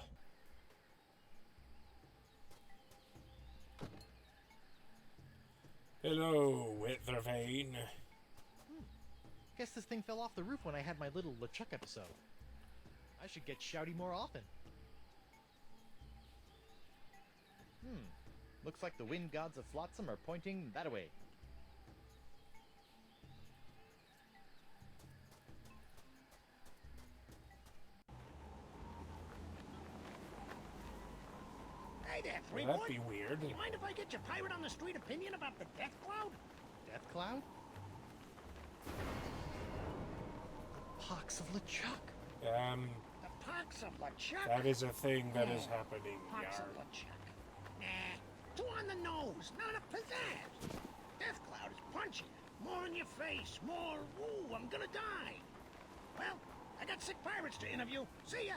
Hello, Withervane. Guess this thing fell off the roof when I had my little LeChuck episode. I should get shouty more often. Looks like the wind gods of Flotsam are pointing that way. Hey there, Well, Threepwood. that'd be weird. Do you mind if I get your pirate on the street opinion about the death cloud? Death Cloud? The pox of LeChuck. The pox of LeChuck? That is a thing that is happening, Pox of Yar. LeChuck. Nah, too on the nose, not a pizzazz. Death cloud is punchy. More in your face, more, ooh, I'm gonna die. Well, I got sick pirates to interview. See ya.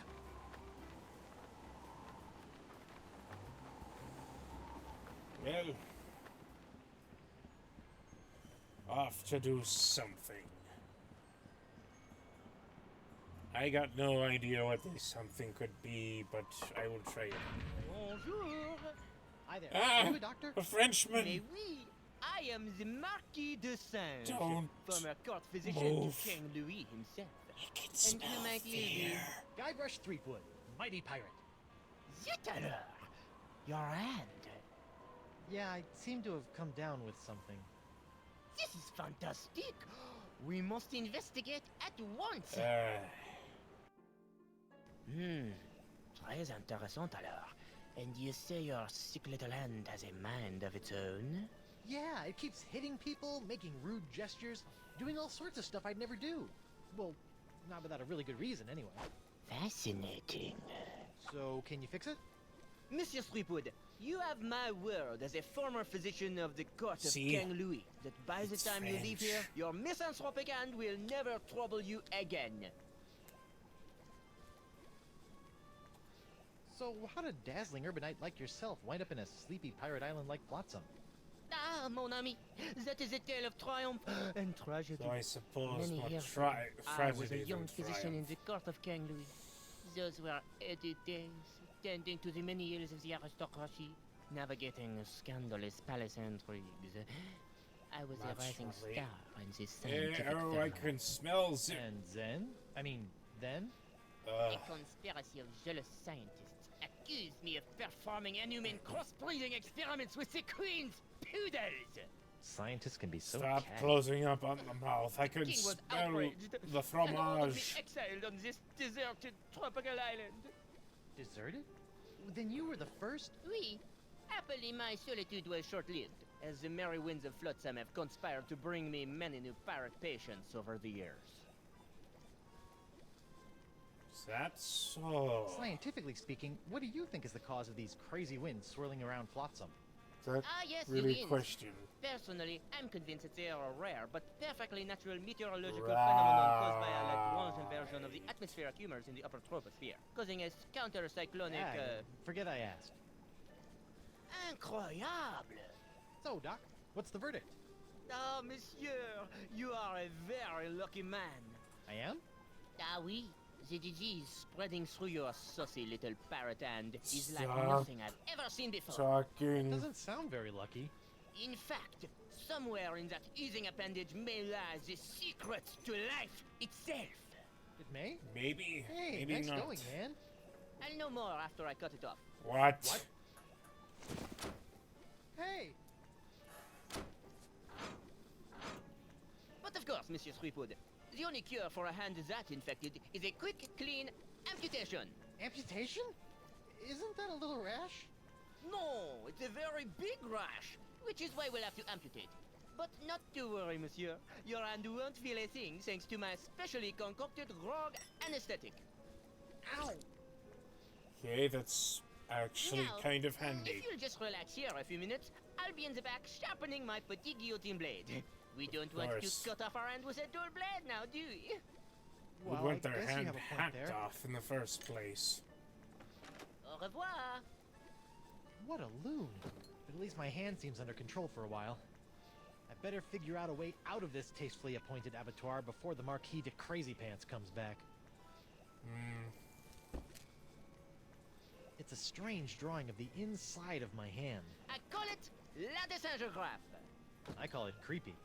Well, off to do something. I got no idea what this something could be, but I will try it. Bonjour. Hi there. Ah, Are you a doctor? a Frenchman! Mais oui, I am the Marquis de Singe, Don't former court physician move. to King Louis himself. I can And smell who might you be? fear. Guybrush Threepwood, mighty pirate. Zut alors! Your hand. Yeah, I seem to have come down with something. This is fantastic. We must investigate at once. Très intéressant alors. And you say your sick little hand has a mind of its own? Yeah, it keeps hitting people, making rude gestures, doing all sorts of stuff I'd never do. Well, not without a really good reason, anyway. Fascinating. So, can you fix it? Monsieur Threepwood, you have my word as a former physician of the court of See? King Louis that by the It's time you leave French. here, your misanthropic hand will never trouble you again. So, how did a dazzling urbanite like yourself wind up in a sleepy pirate island like Flotsam? Ah, mon ami, that is a tale of triumph and tragedy. So I suppose Many what years tri- ago, I was a tragedies young and physician in triumph. the court of King Louis. Those were heady days, tending to the many ills of the aristocracy, navigating scandalous palace intrigues. I was a rising Naturally. star in this scientific Oh, I firm. can smell it. And then? Then? A conspiracy of jealous scientists accused me of performing inhuman crossbreeding experiments with the Queen's poodles. Scientists can be so Stop catty. closing up on the mouth. I can King was smell outraged the and ordered me fromage. exiled on this deserted tropical island. Deserted? Then you were the first? Oui. Happily, my solitude was short-lived, as the merry winds of Flotsam have conspired to bring me many new pirate patients over the years. That's so. Scientifically speaking, what do you think is the cause of these crazy winds swirling around Flotsam? That Ah, yes, the really winds. question. Personally, I'm convinced that they are a rare but perfectly natural meteorological phenomenon caused by a Lagrange inversion of the atmospheric humors in the upper troposphere, causing a counter-cyclonic, Forget I asked. Incroyable! So, Doc, what's the verdict? Ah, monsieur, you are a very lucky man. I am? Ah, oui. The disease spreading through your saucy little parrot hand is like Stop nothing I've ever seen before. Talking. Doesn't sound very lucky. In fact, somewhere in that oozing appendage may lie the secret to life itself. It may? Maybe. Hey, Maybe nice not. going, man. I'll know more after I cut it off. What? Hey! But of course, Monsieur Threepwood, the only cure for a hand that infected is a quick, clean amputation. Amputation? Isn't that a little rash? No, it's a very big rash, which is why we'll have to amputate. But not to worry, monsieur. Your hand won't feel a thing thanks to my specially concocted grog anesthetic. Ow! Okay, that's actually Now, kind of handy. If you'll just relax here a few minutes, I'll be in the back sharpening my petit guillotine blade. We don't want to course. cut off our hand with a dull blade now, do we? We Well, want I their guess you hand have a point hacked there. off in the first place. Au revoir. What a loon. But at least my hand seems under control for a while. I better figure out a way out of this tastefully appointed abattoir before the Marquis de Crazy Pants comes back. It's a strange drawing of the inside of my hand. I call it La Desingographe. I call it creepy.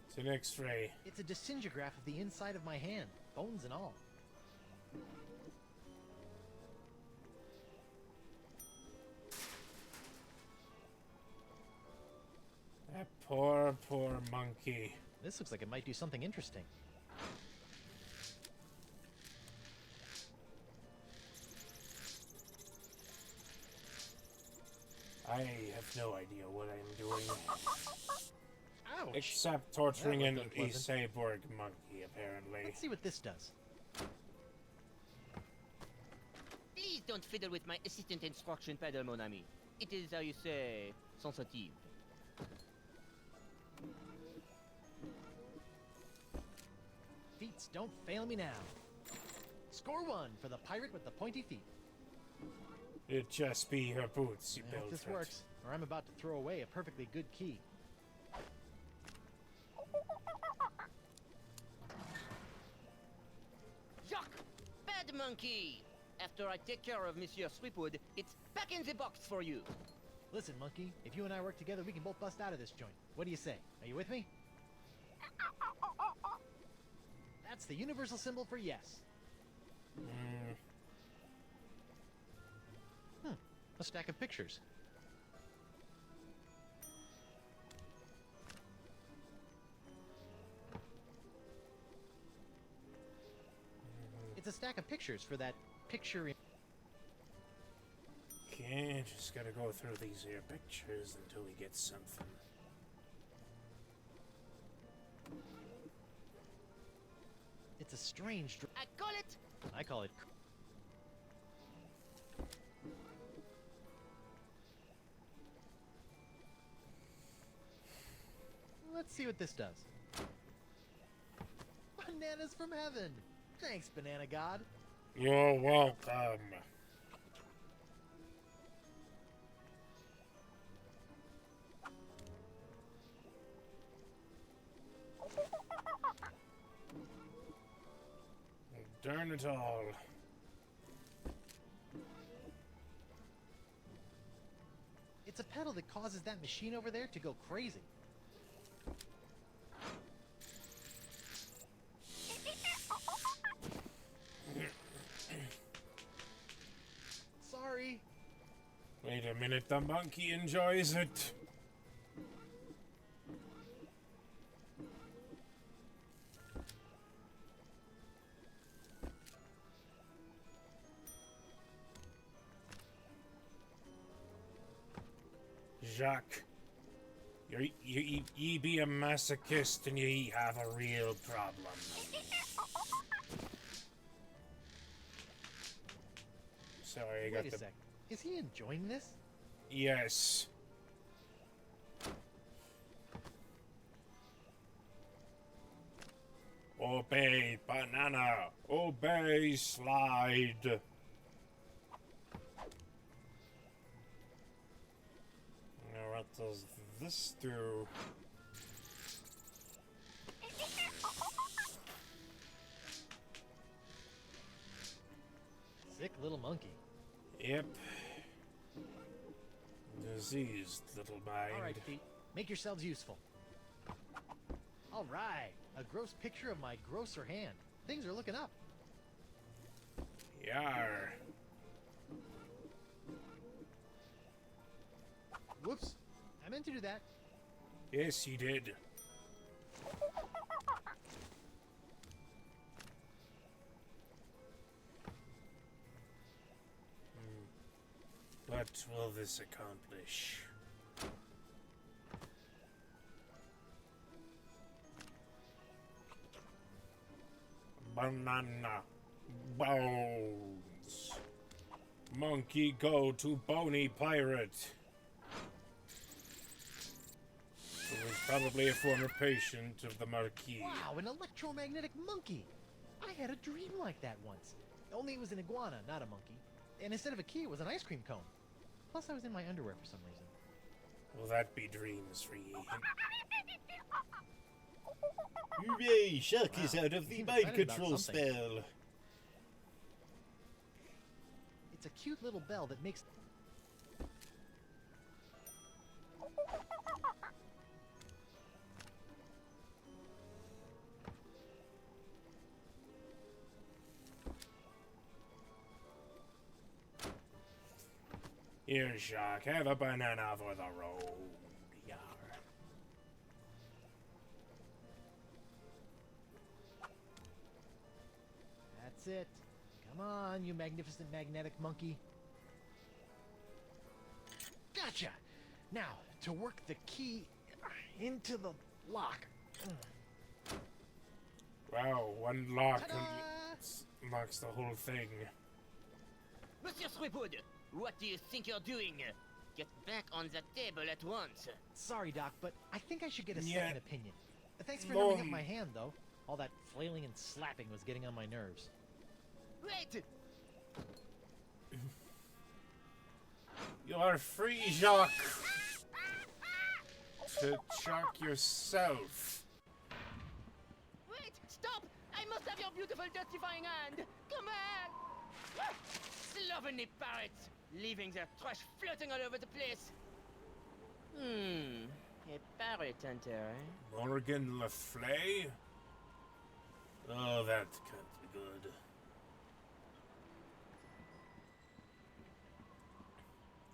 It's an X-ray. It's a disintegraph of the inside of my hand, bones and all. That poor, poor monkey. This looks like it might do something interesting. I have no idea what I'm doing. Ouch! Except torturing That a looked unpleasant. cyborg monkey, apparently. Let's see what this does. Please don't fiddle with my assistant instruction pedal, mon ami. It is, how you say, sensitive. Feats, don't fail me now. Score 1 for the pirate with the pointy feet. It'd just be her boots, you I built hope this it. works, or I'm about to throw away a perfectly good key. Jacques! Bad monkey! After I take care of Monsieur Threepwood, it's back in the box for you. Listen, monkey, if you and I work together, we can both bust out of this joint. What do you say? Are you with me? That's the universal symbol for yes. A stack of pictures. It's a stack of pictures for that picture in... Okay, just gotta go through these here pictures until we get something. It's a strange... I call it... I call it... Let's see what this does. Bananas from heaven! Thanks, Banana God. You're welcome. Darn it all. It's a pedal that causes that machine over there to go crazy. Sorry. Wait a minute, the monkey enjoys it. Jacques, you be a masochist and you have a real problem. Sorry, I got Wait a the... sec. Is he enjoying this? Yes. Obey, banana. Obey, slide. Now what does this do? Sick little monkey. Yep. Diseased little mind. Alright, feet. Make yourselves useful. Alright. A gross picture of my grosser hand. Things are looking up. Yar. Whoops. I meant to do that. Yes, you did. What will this accomplish? Banana bones. Monkey go to bony pirate. He was probably a former patient of the Marquis. Wow, an electromagnetic monkey! I had a dream like that once. Only it was an iguana, not a monkey. And instead of a key, it was an ice cream cone. Plus, I was in my underwear for some reason. Will that be dreams for ye? Hooray! Shark is Wow, out of he the seems mind excited about control something. spell. It's a cute little bell that makes... Here, Shark, have a banana for the road. Yar. That's it. Come on, you magnificent magnetic monkey. Gotcha! Now, to work the key into the lock. Wow, one lock Ta-da! locks the whole thing. Monsieur Threepwood, what do you think you're doing? Get back on the table at once. Sorry, Doc, but I think I should get a Yeah. second opinion. Thanks for numbing up Mom. my hand, though. All that flailing and slapping was getting on my nerves. Wait! You are free, Jacques, to shock yourself. Wait! Stop! I must have your beautiful testifying hand! Come back! Slovenly parrots! Leaving their trash floating all over the place. A parrot hunter, eh? Morgan Le Fay? Oh, that can't be good.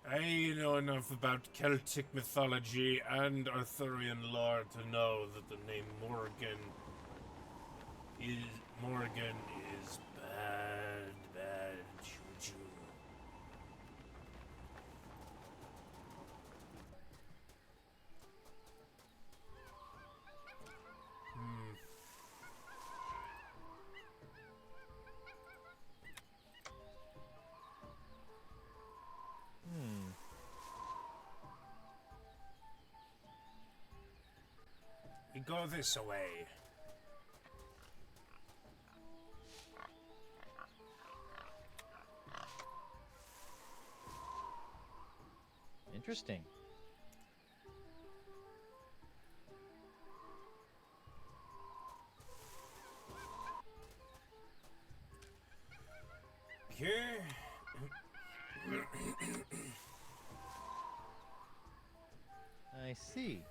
I know enough about Celtic mythology and Arthurian lore to know that the name Morgan is bad juju. We go this way. Interesting. Okay. I see.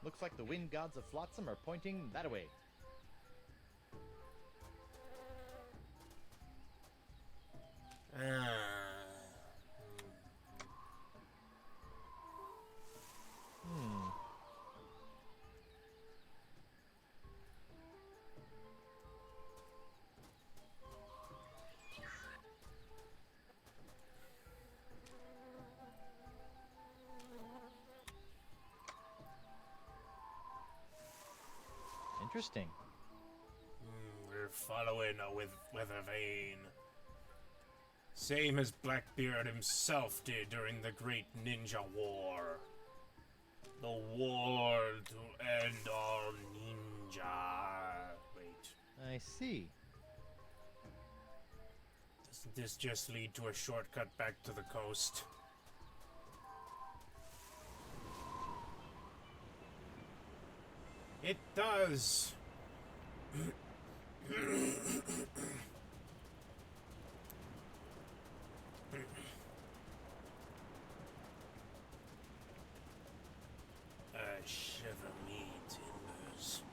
Looks like the wind gods of Flotsam are pointing that way. Interesting. We're following a weather vane. Same as Blackbeard himself did during the Great Ninja War. The war to end all ninja. Wait, I see. doesn't this just lead to a shortcut back to the coast? It does. Shiver me timbers.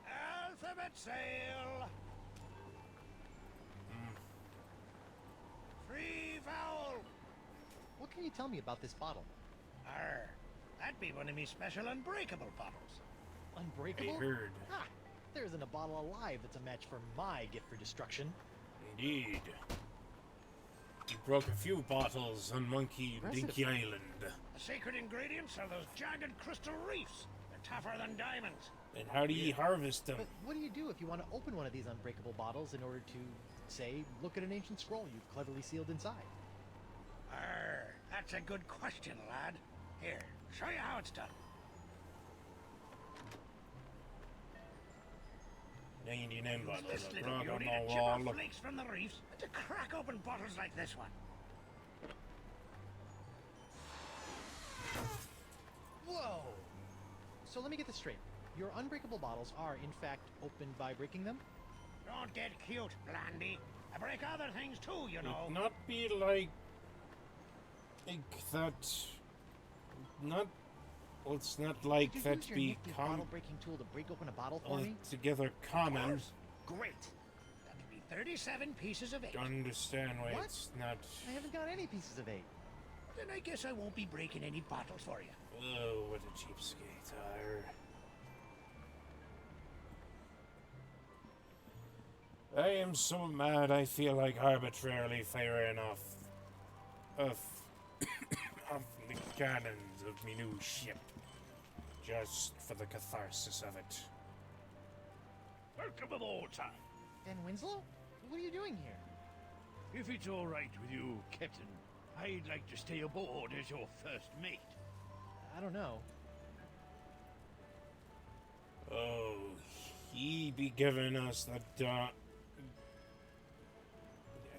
Alphabet sail. Free vowel. What can you tell me about this bottle? That'd be one of me special unbreakable bottles. Unbreakable? I heard. Ha! There isn't a bottle alive that's a match for my gift for destruction. Indeed. You broke a few bottles on Monkey Dinky Island. The secret ingredients are those jagged crystal reefs. They're tougher than diamonds. And how do you harvest them? But what do you do if you want to open one of these unbreakable bottles in order to, say, look at an ancient scroll you've cleverly sealed inside? That's a good question, lad. Here, show you how it's done. 99 bottles This of little grog on beauty the to chip wall. off flakes from the reefs and to crack open bottles like this one. Whoa! So let me get this straight. Your unbreakable bottles are, in fact, opened by breaking them? Don't get cute, Blandy. I break other things too, you know. Would not be like think that not. Well, it's not like Could you that use your be nifty bottle-breaking tool to break open a bottle for me? altogether common. Great. That'll be 37 pieces of 8. Understand why What? it's not. I haven't got any pieces of 8. Then I guess I won't be breaking any bottles for you. Oh, what a cheapskate! I am so mad. I feel like arbitrarily firing off the cannons of me new ship, just for the catharsis of it. Welcome aboard, son. Ben Winslow? What are you doing here? If it's all right with you, Captain, I'd like to stay aboard as your first mate. I don't know. Oh, he be giving us the dark.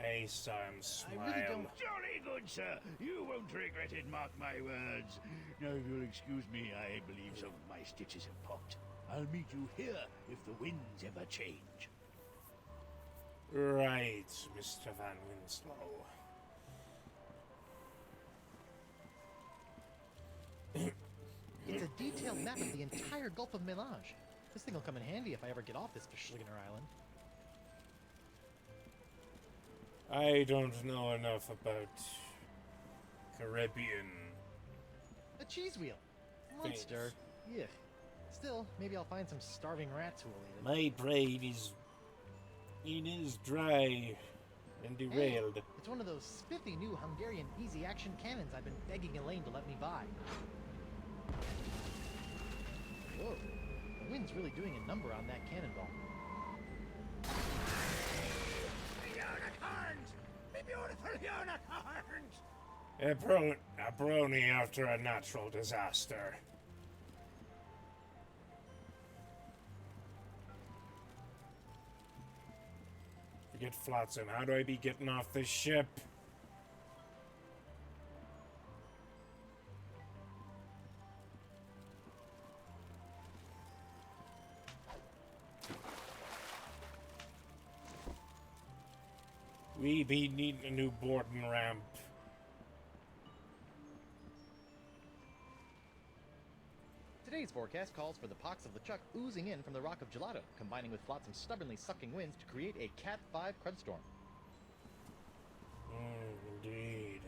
I saw him smile. I really don't. Jolly good, sir. You won't regret it, mark my words. Now, if you'll excuse me, I believe some of my stitches have popped. I'll meet you here if the winds ever change. Right, Mr. Van Winslow. It's a detailed map of the entire Gulf of Melange. This thing will come in handy if I ever get off this Verschlingener Island. I don't know enough about Caribbean. A cheese wheel. Monster. Yuck. Still, maybe I'll find some starving rats who will eat it. My brain is. It is dry and derailed. Hey, it's one of those spiffy new Hungarian easy-action cannons I've been begging Elaine to let me buy. Whoa. The wind's really doing a number on that cannonball. Unicorns! Me beautiful unicorns! A brony after a natural disaster. Forget Flotsam. How do I be getting off this ship? We be needing a new boarding ramp. Today's forecast calls for the pox of LeChuck oozing in from the Rock of Gelato, combining with Flotsam's stubbornly sucking winds to create a Cat 5 crudstorm. Indeed.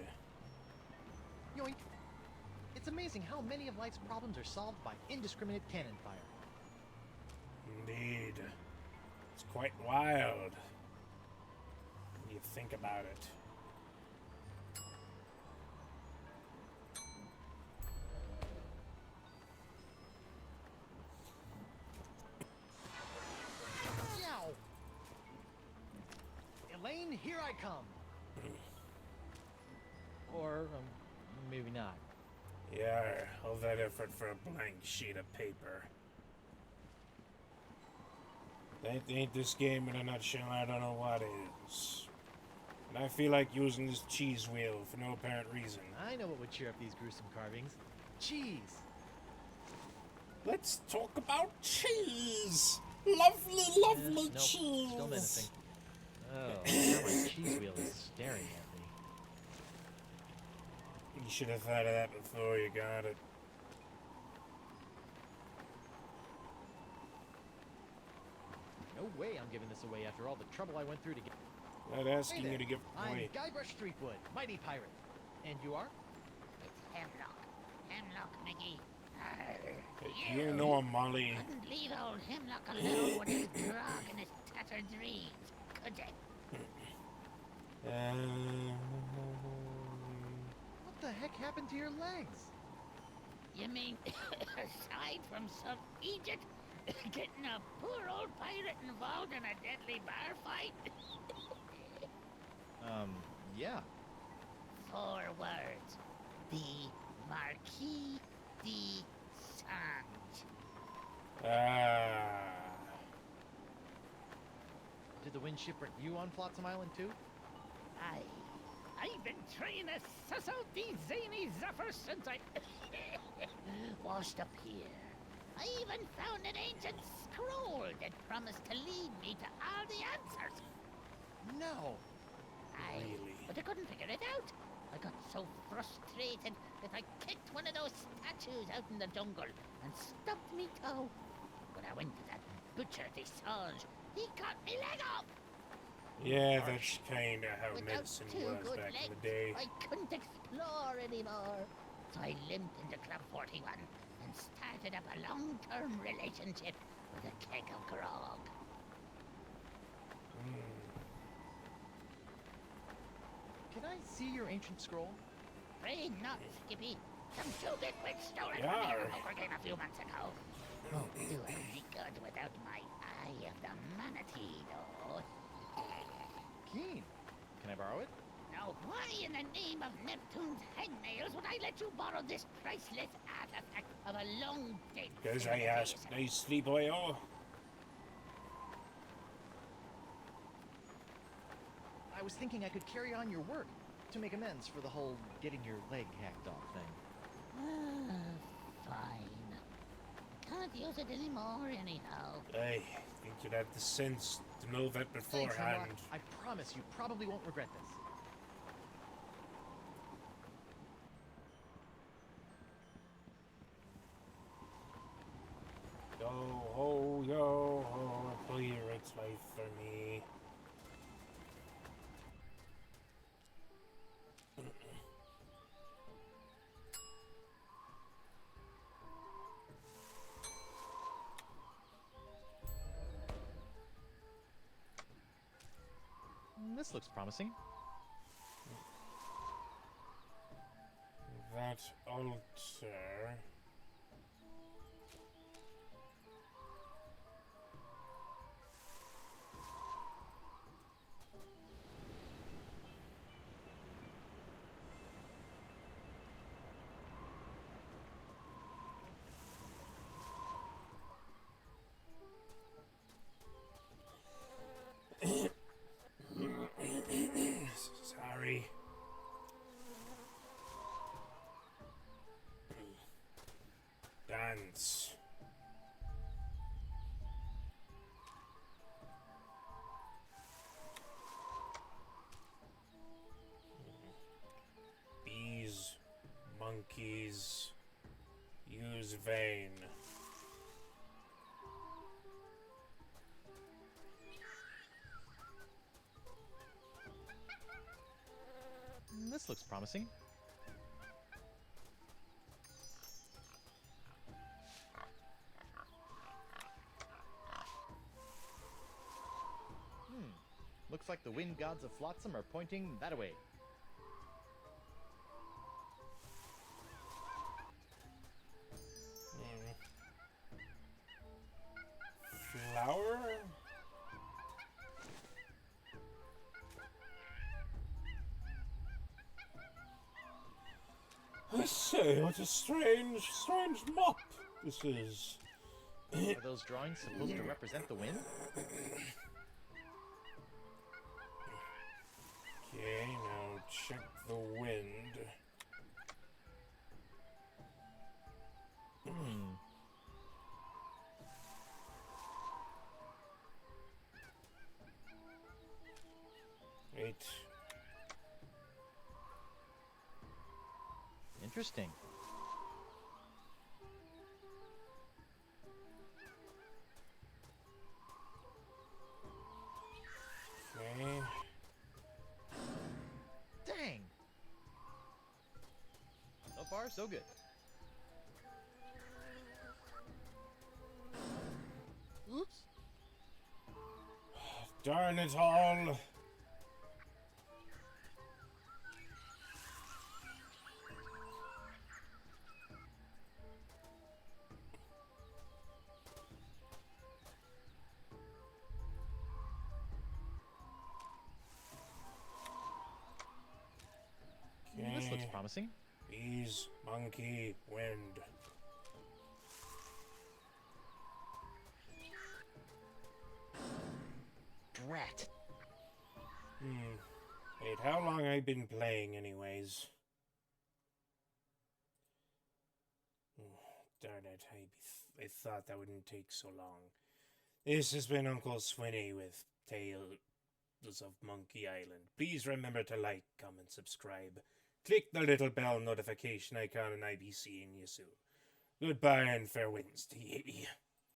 Yoink! It's amazing how many of life's problems are solved by indiscriminate cannon fire. Indeed. It's quite wild when you think about it. Yow! Elaine, here I come! Or, maybe not. Yeah, all that effort for a blank sheet of paper. That ain't this game in a nutshell. I don't know what is. And I feel like using this cheese wheel for no apparent reason. I know what would cheer up these gruesome carvings. Cheese! Let's talk about cheese! Lovely, lovely Nope, cheese! still menacing. Oh, now my cheese wheel is staring at me. You should have thought of that before you got it. No way I'm giving this away after all the trouble I went through to get... Not asking Hey you to give I'm away. Guybrush Threepwood, mighty pirate. And you are? It's Hemlock. Hemlock, Mickey. You know him, Molly. Couldn't leave old Hemlock alone with his grog and his tattered dreams, could they? What the heck happened to your legs? You mean, aside from some Egypt getting a poor old pirate involved in a deadly bar fight? Yeah. 4 words. The Marquis de Sange. Did the wind shipwreck you on Flotsam Island too? I've been trying to suss out these zany zuffers since I washed up here. I even found an ancient scroll that promised to lead me to all the answers. No. Really? But I couldn't figure it out. I got so frustrated that I kicked one of those statues out in the jungle and stubbed me toe. When I went to that butcher Dessange, he cut me leg off. Yeah, that's kinda how Without medicine two was good back legs, in the day. I couldn't explore anymore. So I limped into Club 41 and started up a long-term relationship with a keg of grog. Can I see your ancient scroll? Afraid not, Skippy. Some two-bit went stolen from Yar. the poker game a few months ago. Won't do any good without my Eye of the Manatee, though. Keen. Can I borrow it? Now, why in the name of Neptune's hangnails would I let you borrow this priceless artifact of a long-dead Because I asked nicely, boyo. I was thinking I could carry on your work to make amends for the whole getting your leg hacked off thing. Fine. Can't use it anymore, anyhow. I think you'd have the sense to know that Thanks, beforehand. Hemlock. I promise you probably won't regret this. Yo ho, a pirate's life for me. This looks promising. That altar. Sorry. Dance. Bees, monkeys, use vein. This looks promising. Looks like the wind gods of Flotsam are pointing that way. Flower? I say, what a strange mop this is. Are those drawings supposed to represent the wind? Okay, now check the wind. Wait. Interesting. Okay. Dang! So far, so good. Oops. Darn it all. This looks promising. Bees, monkey, wind. Drat. Wait, how long I been playing anyways? Darn it, I thought that wouldn't take so long. This has been Uncle Swinney with Tales of Monkey Island. Please remember to like, comment, subscribe, click the little bell notification icon and I be seeing you soon. Goodbye and fair winds to ye.